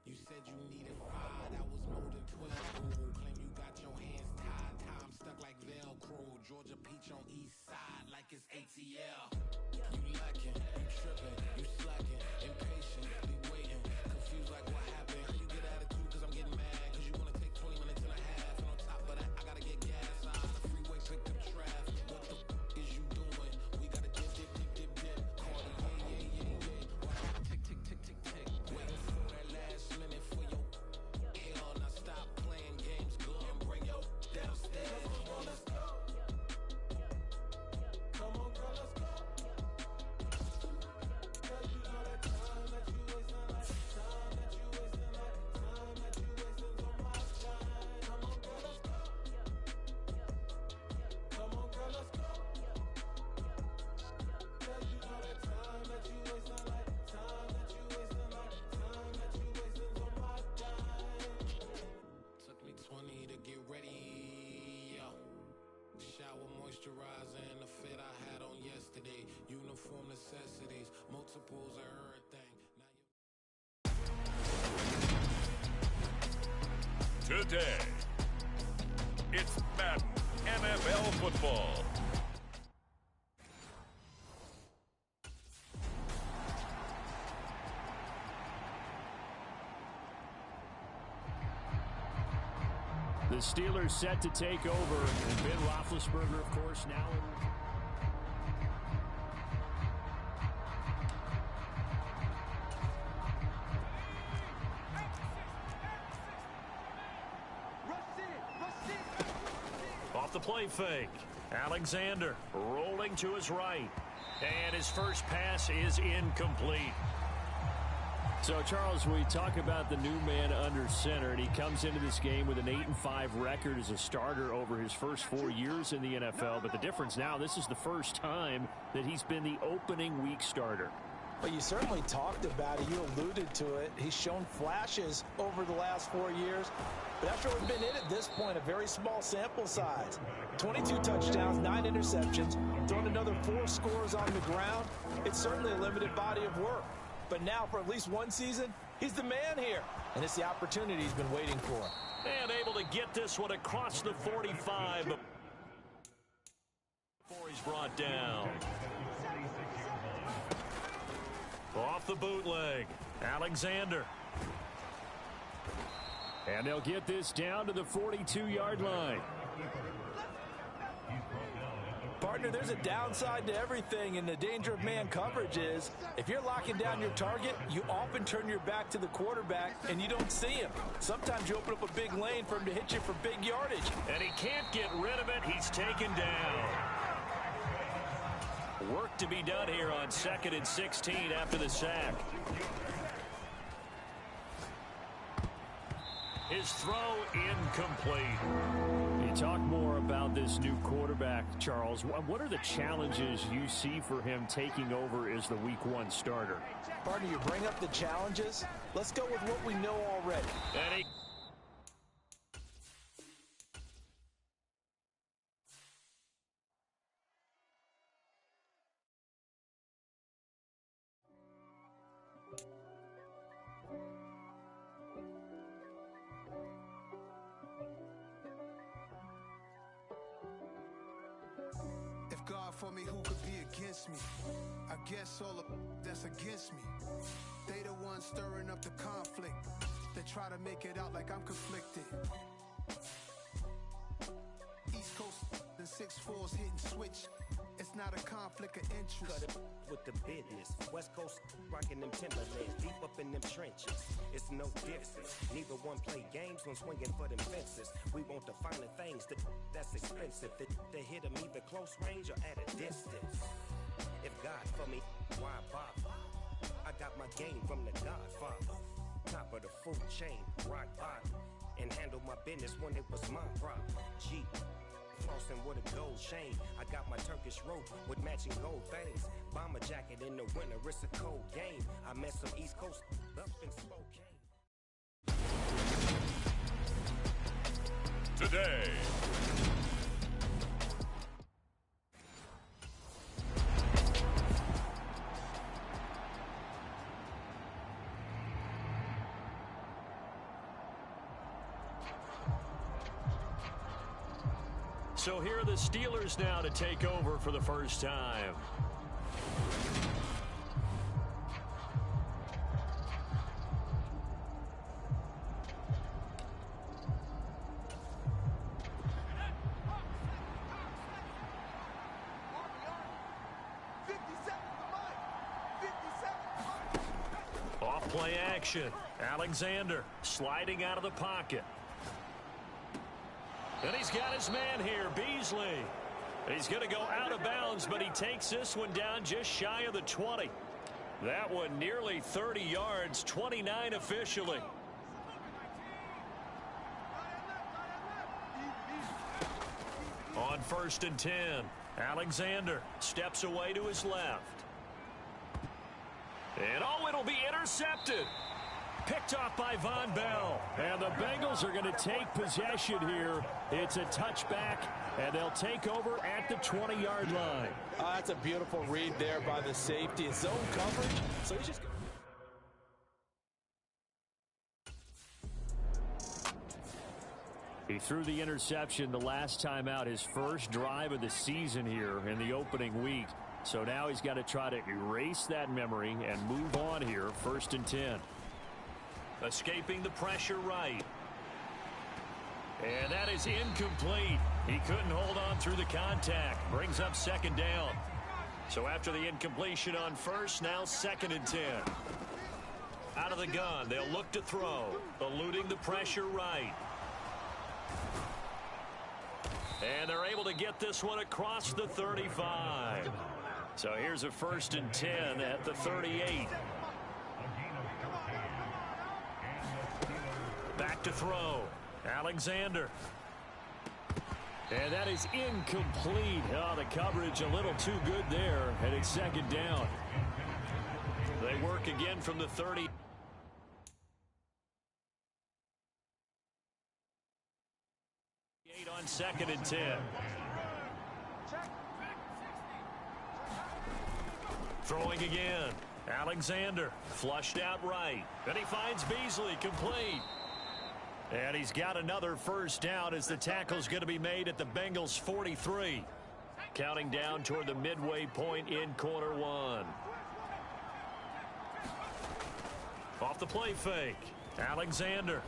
You said you needed 5, that was more than 12. Ooh, claim you got your hands tied, time stuck like Velcro. Georgia Peach on east side like it's ATL. You lacking, you tripping, you slacking, impatient, be waiting, confused like what happened. How you get attitude cause I'm getting mad, cause you wanna take 20 minutes and a half, and on top of that, I gotta get gas out of the freeway, pick up traffic. What the is you doing? We gotta dip, Cardi, yeah. Tick, tick, tick, tick, tick. Waiting for that last minute for your hell. Now stop playing games, go and bring your downstairs. Come on, let's go. Come on, girl, let's go. Cause you know that time that you wasting, like time that you wasting, like time that you wasting on my time. Come on, girl, let's go. Come on, girl, let's go. Cause you know that time that you wasting, like time that you wasting, like time that you wasting on my time. Took me 20 to get ready. Shower moisturizer and the fit I had on yesterday. Uniform necessities, multiples of everything. Now you Today, it's Madden NFL football. The Steelers set to take over, and Ben Roethlisberger, of course, now. Off the play fake. Alexander rolling to his right. And his first pass is incomplete. So, Charles, we talk about the new man under center, and he comes into this game with an 8-5 record as a starter over his first 4 years in the NFL. But the difference now, this is the first time that he's been the opening week starter. Well, you certainly talked about it. You alluded to it. He's shown flashes over the last 4 years. But after we've been in at this point, a very small sample size. 22 touchdowns, 9 interceptions, thrown another 4 scores on the ground. It's certainly a limited body of work. But now, for at least one season, he's the man here. And it's the opportunity he's been waiting for. And able to get this one across the 45 before he's brought down. Off the bootleg, Alexander. And they'll get this down to the 42-yard line. Partner, there's a downside to everything, and the danger of man coverage is if you're locking down your target, you often turn your back to the quarterback and you don't see him. Sometimes you open up a big lane for him to hit you for big yardage. And he can't get rid of it. He's taken down. Work to be done here on 2nd and 16 after the sack. His throw incomplete. You talk more about this new quarterback, Charles. What are the challenges you see for him taking over as the Week 1 starter? Partner, you bring up the challenges. Let's go with what we know already. And he God for me, who could be against me? I guess all of that's against me. They the ones stirring up the conflict. They try to make it out like I'm conflicted. East Coast and 6'4s hitting switch. It's not a conflict of interest. Cut it with the business. West Coast rocking them Timberlands, deep up in them trenches. It's no difference. Neither one play games when swinging for them fences. We want the finer things that's expensive. They hit them either close range or at a distance. If God for me, why bother? I got my game from the Godfather. Top of the food chain, rock bottom. And handle my business when it was my problem. G. Flossing with a gold chain. I got my Turkish rope with matching gold things. Bomber jacket in the winter, it's a cold game. I met some East Coast up in Spokane. Today. So here are the Steelers now to take over for the first time. Off-play action. Alexander sliding out of the pocket. And he's got his man here, Beasley. He's going to go out of bounds, but he takes this one down just shy of the 20. That one nearly 30 yards, 29 officially. On 1st and 10, Alexander steps away to his left. And oh, it'll be intercepted. Picked off by Von Bell. And the Bengals are going to take possession here. It's a touchback, and they'll take over at the 20-yard line. That's a beautiful read there by the safety. It's zone coverage, so he's just... He threw the interception the last time out, his first drive of the season here in the opening week. So now he's got to try to erase that memory and move on here. 1st and 10. Escaping the pressure right. And that is incomplete. He couldn't hold on through the contact. Brings up 2nd down. So after the incompletion on 1st, now 2nd and 10. Out of the gun, they'll look to throw. Eluding the pressure right. And they're able to get this one across the 35. So here's a 1st and 10 at the 38. Back to throw. Alexander. And that is incomplete. Oh, the coverage a little too good there. And it's 2nd down. They work again from the 30. On 2nd and 10. Throwing again. Alexander flushed out right. And he finds Beasley complete. And he's got another 1st down as the tackle's going to be made at the Bengals 43. Counting down toward the midway point in quarter 1. Off the play fake. Alexander.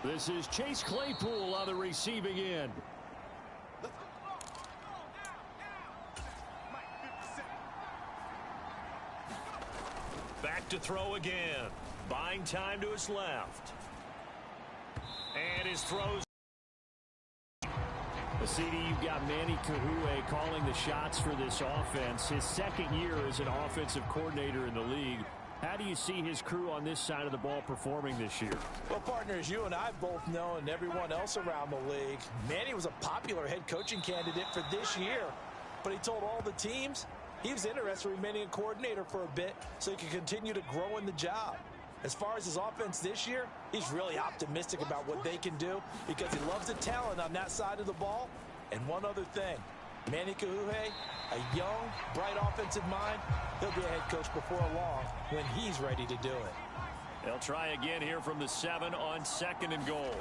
This is Chase Claypool on the receiving end. Back to throw again. Buying time to his left. And his throws. The CD, you've got Manny Kahue calling the shots for this offense. His 2nd year as an offensive coordinator in the league. How do you see his crew on this side of the ball performing this year? Well, partners, you and I both know, and everyone else around the league, Manny was a popular head coaching candidate for this year. But he told all the teams he was interested in remaining a coordinator for a bit so he could continue to grow in the job. As far as his offense this year, he's really optimistic about what they can do because he loves the talent on that side of the ball. And one other thing, Manny Kahue, a young, bright offensive mind, he'll be a head coach before long when he's ready to do it. They'll try again here from the 7 on 2nd and goal.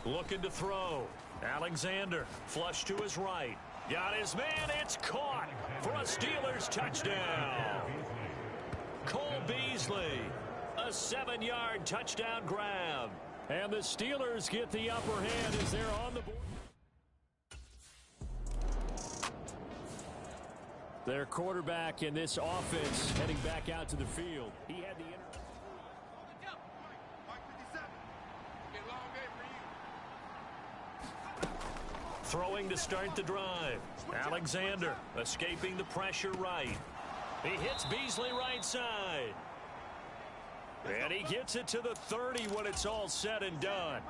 Looking to throw. Alexander flush to his right. Got his man. It's caught for a Steelers touchdown. Cole Beasley, a 7-yard touchdown grab. And the Steelers get the upper hand as they're on the board. Their quarterback in this offense heading back out to the field. He had the throwing to start the drive. Alexander escaping the pressure right. He hits Beasley right side. And he gets it to the 30 when it's all said and done.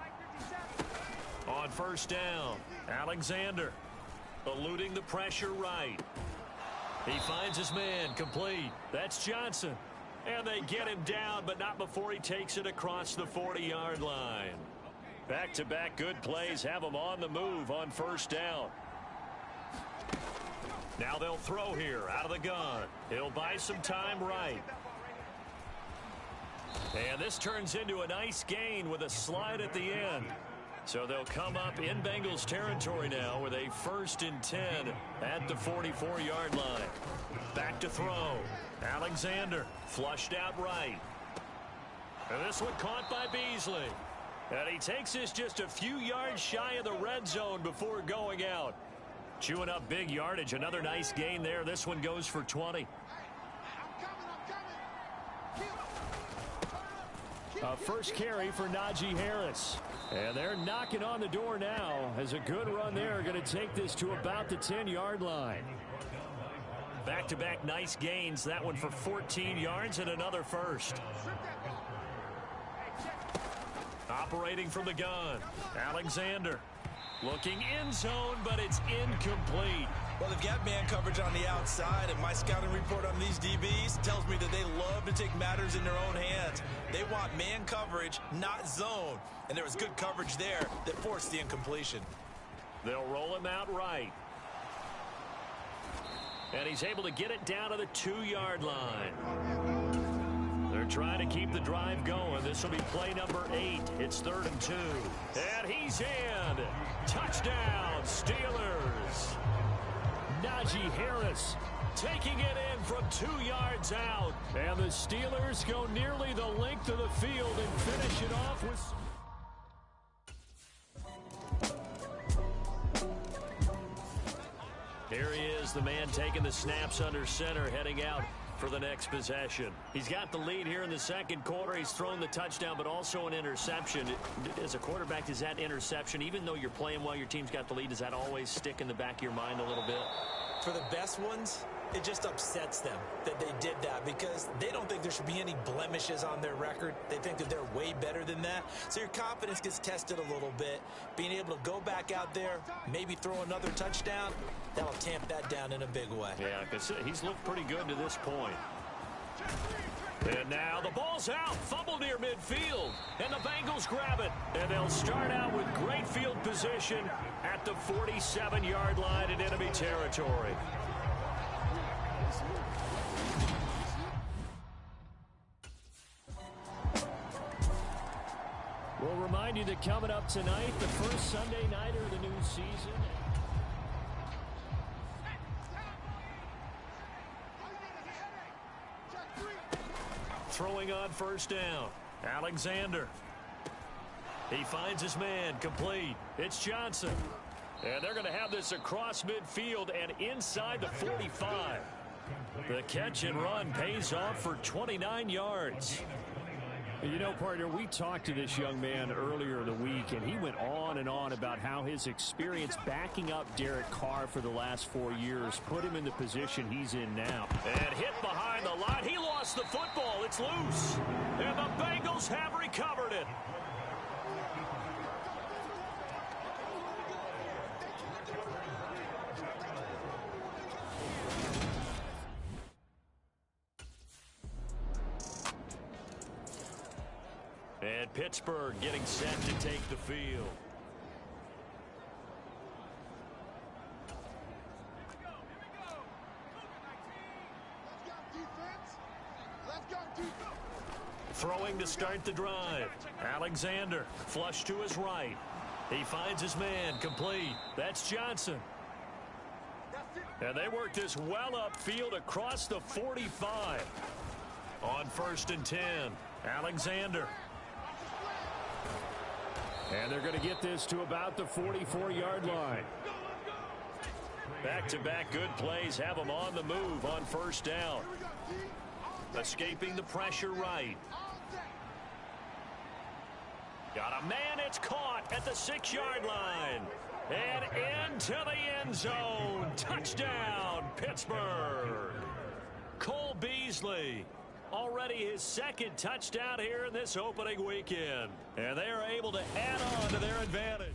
On 1st down, Alexander eluding the pressure right. He finds his man complete. That's Johnson. And they get him down, but not before he takes it across the 40-yard line. Back-to-back good plays have him on the move on 1st down. Now they'll throw here out of the gun. He'll buy some time right. And this turns into a nice gain with a slide at the end. So they'll come up in Bengals territory now with a 1st and 10 at the 44-yard line. Back to throw. Alexander flushed out right. And this one caught by Beasley. And he takes this just a few yards shy of the red zone before going out. Chewing up big yardage. Another nice gain there. This one goes for 20. A first carry for Najee Harris. And they're knocking on the door now as a good run there. Going to take this to about the 10-yard line. Back-to-back nice gains. That one for 14 yards and another first. Operating from the gun. Alexander looking in zone, but it's incomplete. Well, they've got man coverage on the outside, and my scouting report on these DBs tells me that they love to take matters in their own hands. They want man coverage, not zone. And there was good coverage there that forced the incompletion. They'll roll him out right. And he's able to get it down to the 2-yard line. They're trying to keep the drive going. This will be play number 8. It's 3rd and 2. And he's in. Touchdown, Steelers. Najee Harris taking it in from 2 yards out. And the Steelers go nearly the length of the field and finish it off with... Here he is, the man taking the snaps under center, heading out for the next possession. He's got the lead here in the second quarter. He's thrown the touchdown, but also an interception. As a quarterback, does that interception, even though you're playing while your team's got the lead, does that always stick in the back of your mind a little bit? For the best ones, it just upsets them that they did that because they don't think there should be any blemishes on their record. They think that they're way better than that. So your confidence gets tested a little bit. Being able to go back out there, maybe throw another touchdown, that'll tamp that down in a big way. Yeah, because he's looked pretty good to this point. And now the ball's out. Fumble near midfield. And the Bengals grab it. And they'll start out with great field position at the 47-yard line in enemy territory. We'll remind you that coming up tonight, the first Sunday nighter of the new season. Throwing on first down. Alexander. He finds his man. Complete. It's Johnson. And they're going to have this across midfield and inside the 45. The catch and run pays off for 29 yards. You know, partner, we talked to this young man earlier in the week, and he went on and on about how his experience backing up Derek Carr for the last 4 years put him in the position he's in now. And hit behind the line. He lost the football. It's loose. And the Bengals have recovered it. And Pittsburgh getting set to take the field. Throwing to start the drive. Alexander flush to his right. He finds his man. Complete. That's Johnson. And they work this well upfield across the 45. On 1st and 10. Alexander. And they're going to get this to about the 44-yard line. Back-to-back good plays have them on the move on first down. Escaping the pressure right. Got a man, it's caught at the 6-yard line. And into the end zone. Touchdown, Pittsburgh. Cole Beasley. Already his second touchdown here in this opening weekend. And they are able to add on to their advantage.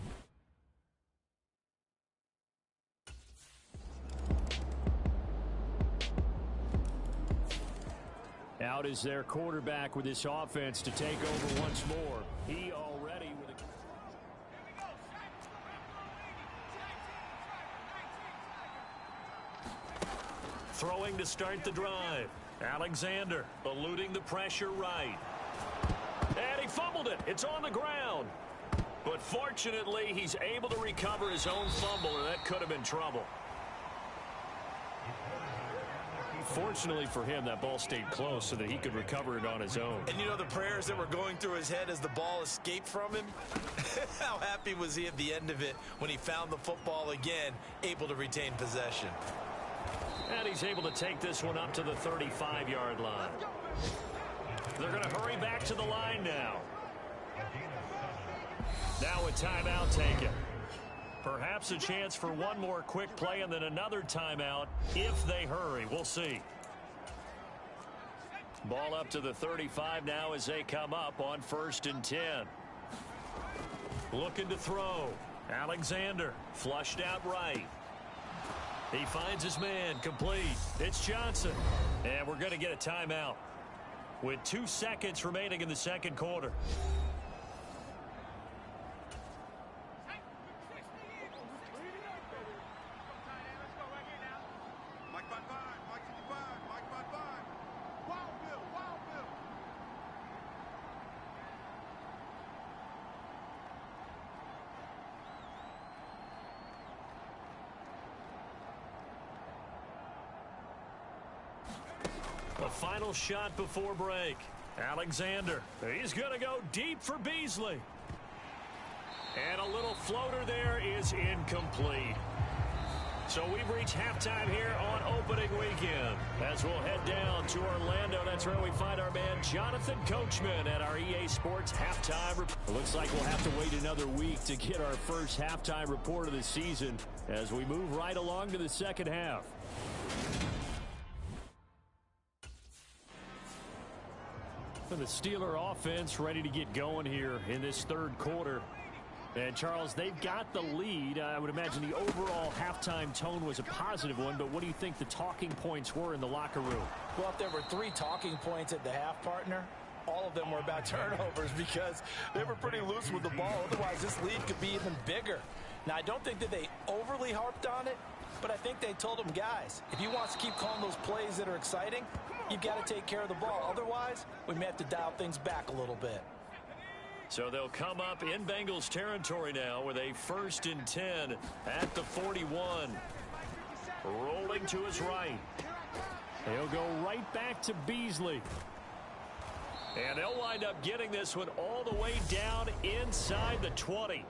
Out is their quarterback with this offense to take over once more. He already with a... Throwing to start the drive. Alexander eluding the pressure right. And he fumbled it. It's on the ground. But fortunately, he's able to recover his own fumble, or that could have been trouble. Fortunately for him, that ball stayed close so that he could recover it on his own. And you know the prayers that were going through his head as the ball escaped from him? How happy was he at the end of it when he found the football again, able to retain possession? And he's able to take this one up to the 35-yard line. They're going to hurry back to the line now. Now a timeout taken. Perhaps a chance for one more quick play and then another timeout if they hurry. We'll see. Ball up to the 35 now as they come up on 1st and 10. Looking to throw. Alexander flushed out right. He finds his man complete. It's Johnson. And we're going to get a timeout with 2 seconds remaining in the second quarter. The final shot before break. Alexander. He's going to go deep for Beasley. And a little floater there is incomplete. So we've reached halftime here on opening weekend. As we'll head down to Orlando, that's where we find our man Jonathan Coachman at our EA Sports halftime report. It looks like we'll have to wait another week to get our first halftime report of the season as we move right along to the second half. The Steeler offense ready to get going here in this third quarter. And, Charles, they've got the lead. I would imagine the overall halftime tone was a positive one, but what do you think the talking points were in the locker room? Well, if there were 3 talking points at the half, partner, all of them were about turnovers because they were pretty loose with the ball. Otherwise, this lead could be even bigger. Now, I don't think that they overly harped on it, but I think they told them, guys, if you want to keep calling those plays that are exciting, you've got to take care of the ball. Otherwise, we may have to dial things back a little bit. So they'll come up in Bengals territory now with a 1st and 10 at the 41. Rolling to his right. He'll go right back to Beasley. And they'll wind up getting this one all the way down inside the 20.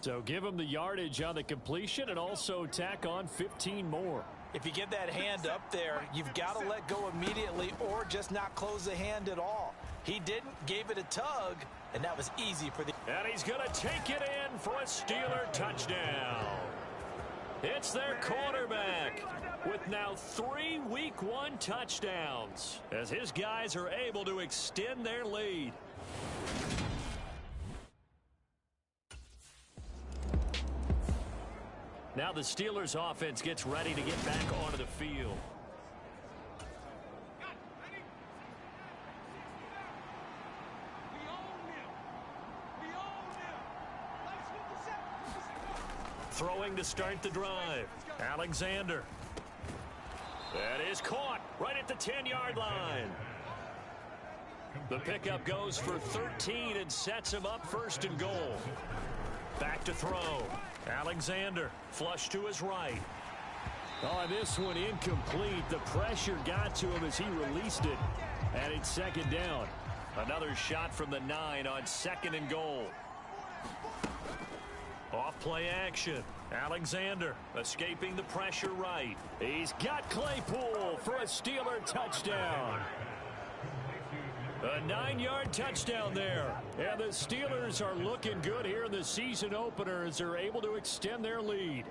So give him the yardage on the completion and also tack on 15 more. If you get that hand up there, you've got to let go immediately or just not close the hand at all. He didn't, gave it a tug, and that was easy for the... And he's going to take it in for a Steeler touchdown. It's their quarterback with now 3 Week 1 touchdowns as his guys are able to extend their lead. Now the Steelers offense gets ready to get back onto the field. Throwing to start the drive. Alexander. That is caught right at the 10-yard line. The pickup goes for 13 and sets him up 1st and goal. Back to throw. Alexander flush to his right. Oh, this one incomplete. The pressure got to him as he released it. And it's 2nd down. Another shot from the 9 on 2nd and goal. Off play action. Alexander escaping the pressure right. He's got Claypool for a Steeler touchdown. A 9-yard touchdown there. And the Steelers are looking good here in the season opener as they're able to extend their lead.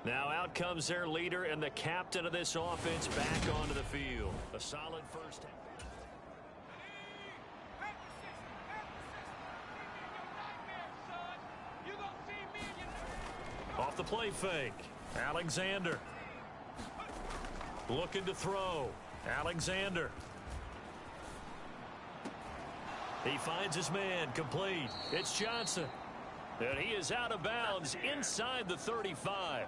Now out comes their leader and the captain of this offense back onto the field. A solid first half. Off the play fake. Alexander. Looking to throw. Alexander. He finds his man complete. It's Johnson. And he is out of bounds inside the 35.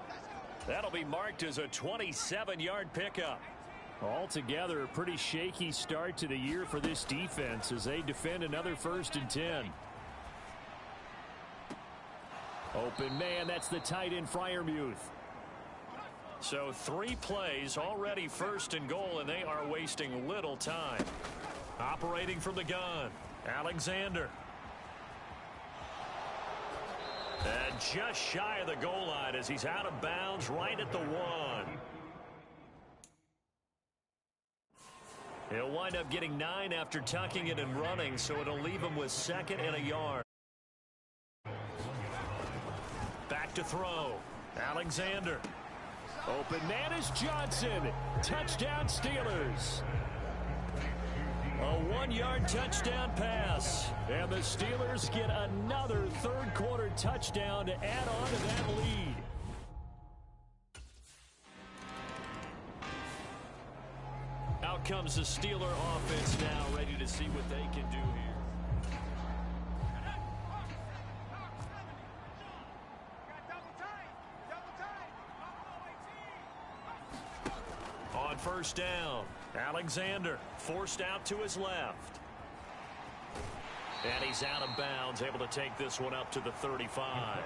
That'll be marked as a 27-yard pickup. Altogether, a pretty shaky start to the year for this defense as they defend another 1st and 10. Open man, that's the tight end Freiermuth. So 3 plays, already 1st and goal, and they are wasting little time. Operating from the gun, Alexander. And just shy of the goal line as he's out of bounds right at the 1. He'll wind up getting 9 after tucking it and running, so it'll leave him with 2nd and a yard. Back to throw. Alexander. Open man is Johnson. Touchdown Steelers. A 1-yard touchdown pass. And the Steelers get another 3rd quarter touchdown to add on to that lead. Out comes the Steeler offense now, ready to see what they can do here. On 1st down, Alexander forced out to his left. And he's out of bounds, able to take this one up to the 35.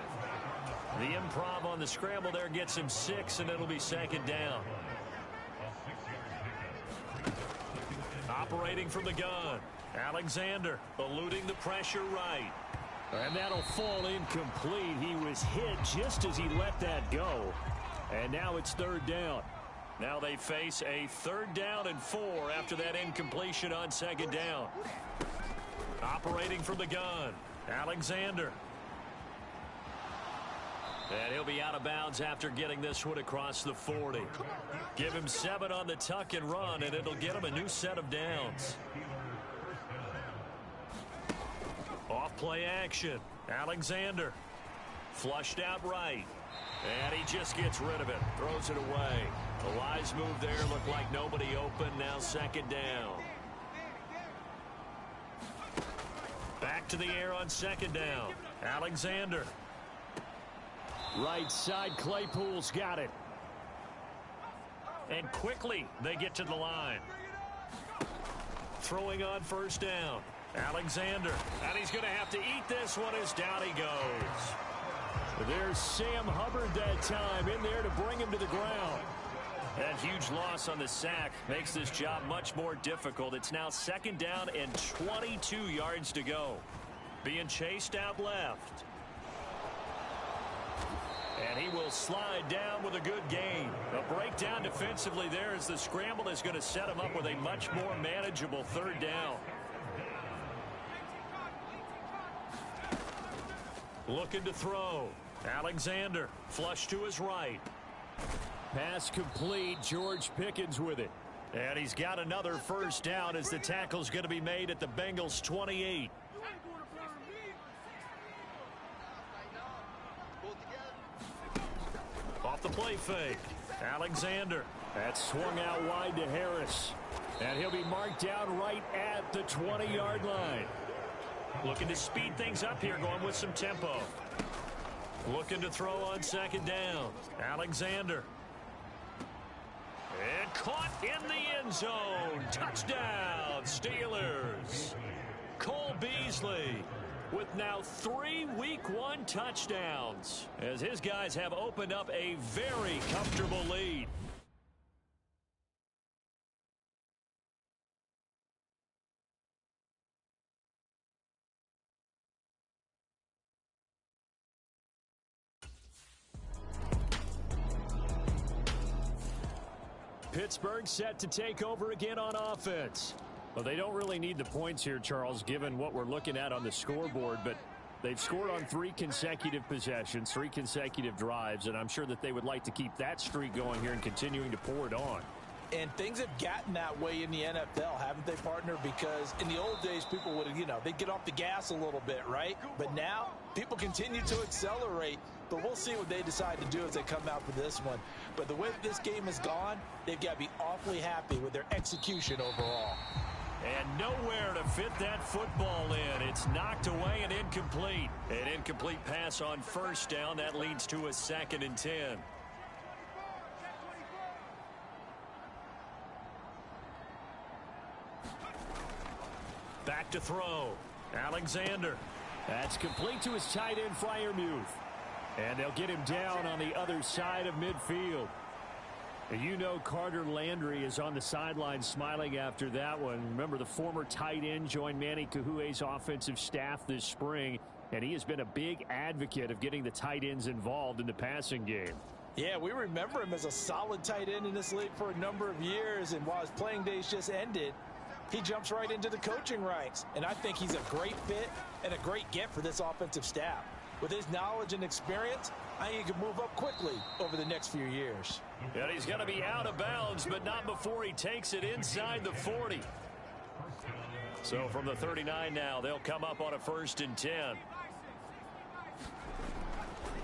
The improv on the scramble there gets him 6, and it'll be 2nd down. Operating from the gun, Alexander eluding the pressure right. And that'll fall incomplete. He was hit just as he let that go. And now it's 3rd down. Now they face a 3rd down and 4 after that incompletion on 2nd down. Operating from the gun, Alexander. And he'll be out of bounds after getting this one across the 40. Give him 7 on the tuck and run, and it'll get him a new set of downs. Off play action. Alexander. Flushed out right. And he just gets rid of it. Throws it away. The wise move there. Looked like nobody open. Now 2nd down. Back to the air on 2nd down. Alexander. Right side, Claypool's got it. And quickly they get to the line. Throwing on 1st down. Alexander. And he's going to have to eat this one as down he goes. There's Sam Hubbard that time in there to bring him to the ground. That huge loss on the sack makes this job much more difficult. It's now 2nd down and 22 yards to go. Being chased out left. And he will slide down with a good gain. A breakdown defensively there as the scramble is going to set him up with a much more manageable 3rd down. Looking to throw. Alexander flush to his right. Pass complete. George Pickens with it. And he's got another 1st down as the tackle's going to be made at the Bengals 28. Off the play fake. Alexander. That's swung out wide to Harris. And he'll be marked down right at the 20-yard line. Looking to speed things up here, going with some tempo. Looking to throw on 2nd down. Alexander. And caught in the end zone. Touchdown, Steelers. Cole Beasley with now 3 Week 1 touchdowns as his guys have opened up a very comfortable lead. Pittsburgh set to take over again on offense. Well, they don't really need the points here, Charles, given what we're looking at on the scoreboard, but they've scored on 3 consecutive possessions, 3 consecutive drives, and I'm sure that they would like to keep that streak going here and continuing to pour it on. And things have gotten that way in the NFL, haven't they, partner? Because in the old days, people would, they'd get off the gas a little bit, right? But now, people continue to accelerate. But we'll see what they decide to do as they come out for this one. But the way this game has gone, they've got to be awfully happy with their execution overall. And nowhere to fit that football in. It's knocked away and incomplete. An incomplete pass on first down. That leads to a 2nd and 10. Back to throw. Alexander. That's complete to his tight end, Freiermuth. And they'll get him down on the other side of midfield. And you know Carter Landry is on the sideline smiling after that one. Remember, the former tight end joined Manny Kahue's offensive staff this spring, and he has been a big advocate of getting the tight ends involved in the passing game. Yeah, we remember him as a solid tight end in this league for a number of years, and while his playing days just ended, he jumps right into the coaching ranks. And I think he's a great fit and a great get for this offensive staff. With his knowledge and experience, I think he can move up quickly over the next few years. And he's going to be out of bounds, but not before he takes it inside the 40. So from the 39 now, they'll come up on a 1st and 10.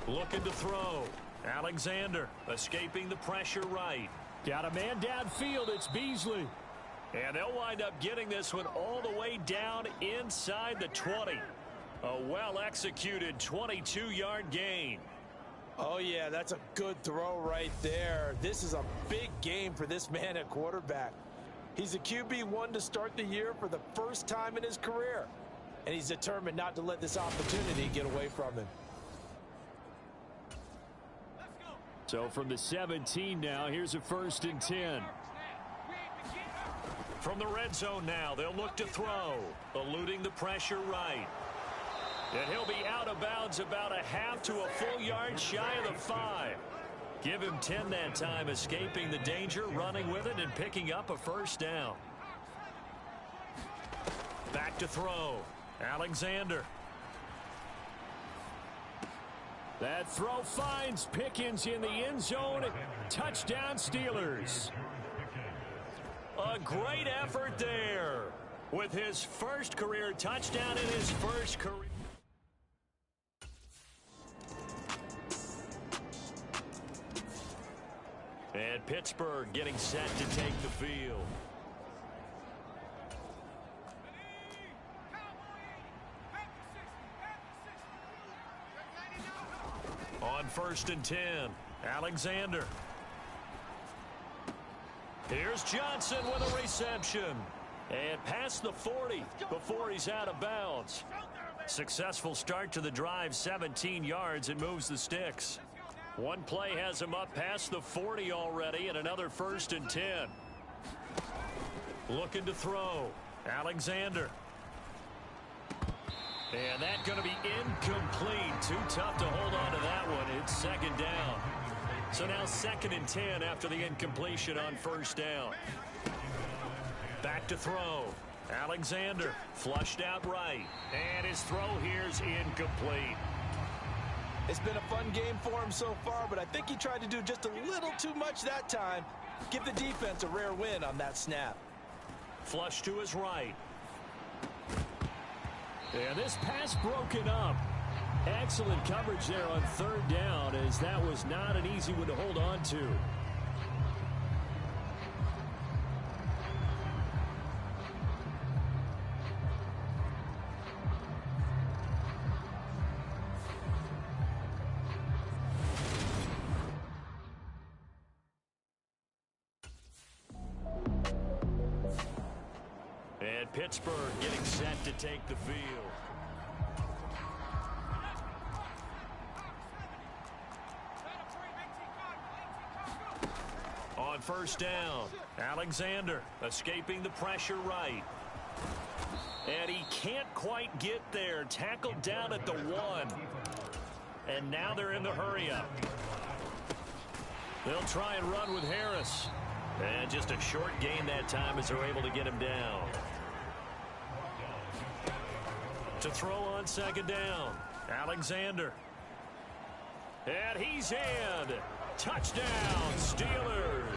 Looking to throw. Alexander escaping the pressure right. Got a man downfield. It's Beasley. And they'll wind up getting this one all the way down inside the 20. A well-executed 22-yard gain. Oh, yeah, that's a good throw right there. This is a big game for this man at quarterback. He's a QB1 to start the year for the first time in his career. And he's determined not to let this opportunity get away from him. So from the 17 now, here's a 1st and 10. From the red zone now, they'll look to throw. Eluding the pressure right. And he'll be out of bounds about a half to a full yard shy of the 5. Give him 10 that time, escaping the danger, running with it, and picking up a 1st down. Back to throw. Alexander. That throw finds Pickens in the end zone. Touchdown, Steelers. A great effort there with his first career touchdown in his first career. And Pittsburgh getting set to take the field. On 1st and 10, Alexander. Here's Johnson with a reception. And past the 40 before he's out of bounds. Successful start to the drive, 17 yards, and moves the sticks. One play has him up past the 40 already, and another 1st and 10. Looking to throw. Alexander. And that's going to be incomplete. Too tough to hold on to that one. It's 2nd down. So now 2nd and 10 after the incompletion on 1st down. Back to throw. Alexander flushed out right. And his throw here's incomplete. It's been a fun game for him so far, but I think he tried to do just a little too much that time. Give the defense a rare win on that snap. Flush to his right. And this pass broken up. Excellent coverage there on 3rd down, as that was not an easy one to hold on to. And Pittsburgh getting set to take the field. On 1st down, Alexander escaping the pressure right. And he can't quite get there. Tackled down at the 1. And now they're in the hurry-up. They'll try and run with Harris. And just a short gain that time as they're able to get him down. To throw on 2nd down, Alexander. And he's in. Touchdown, Steelers.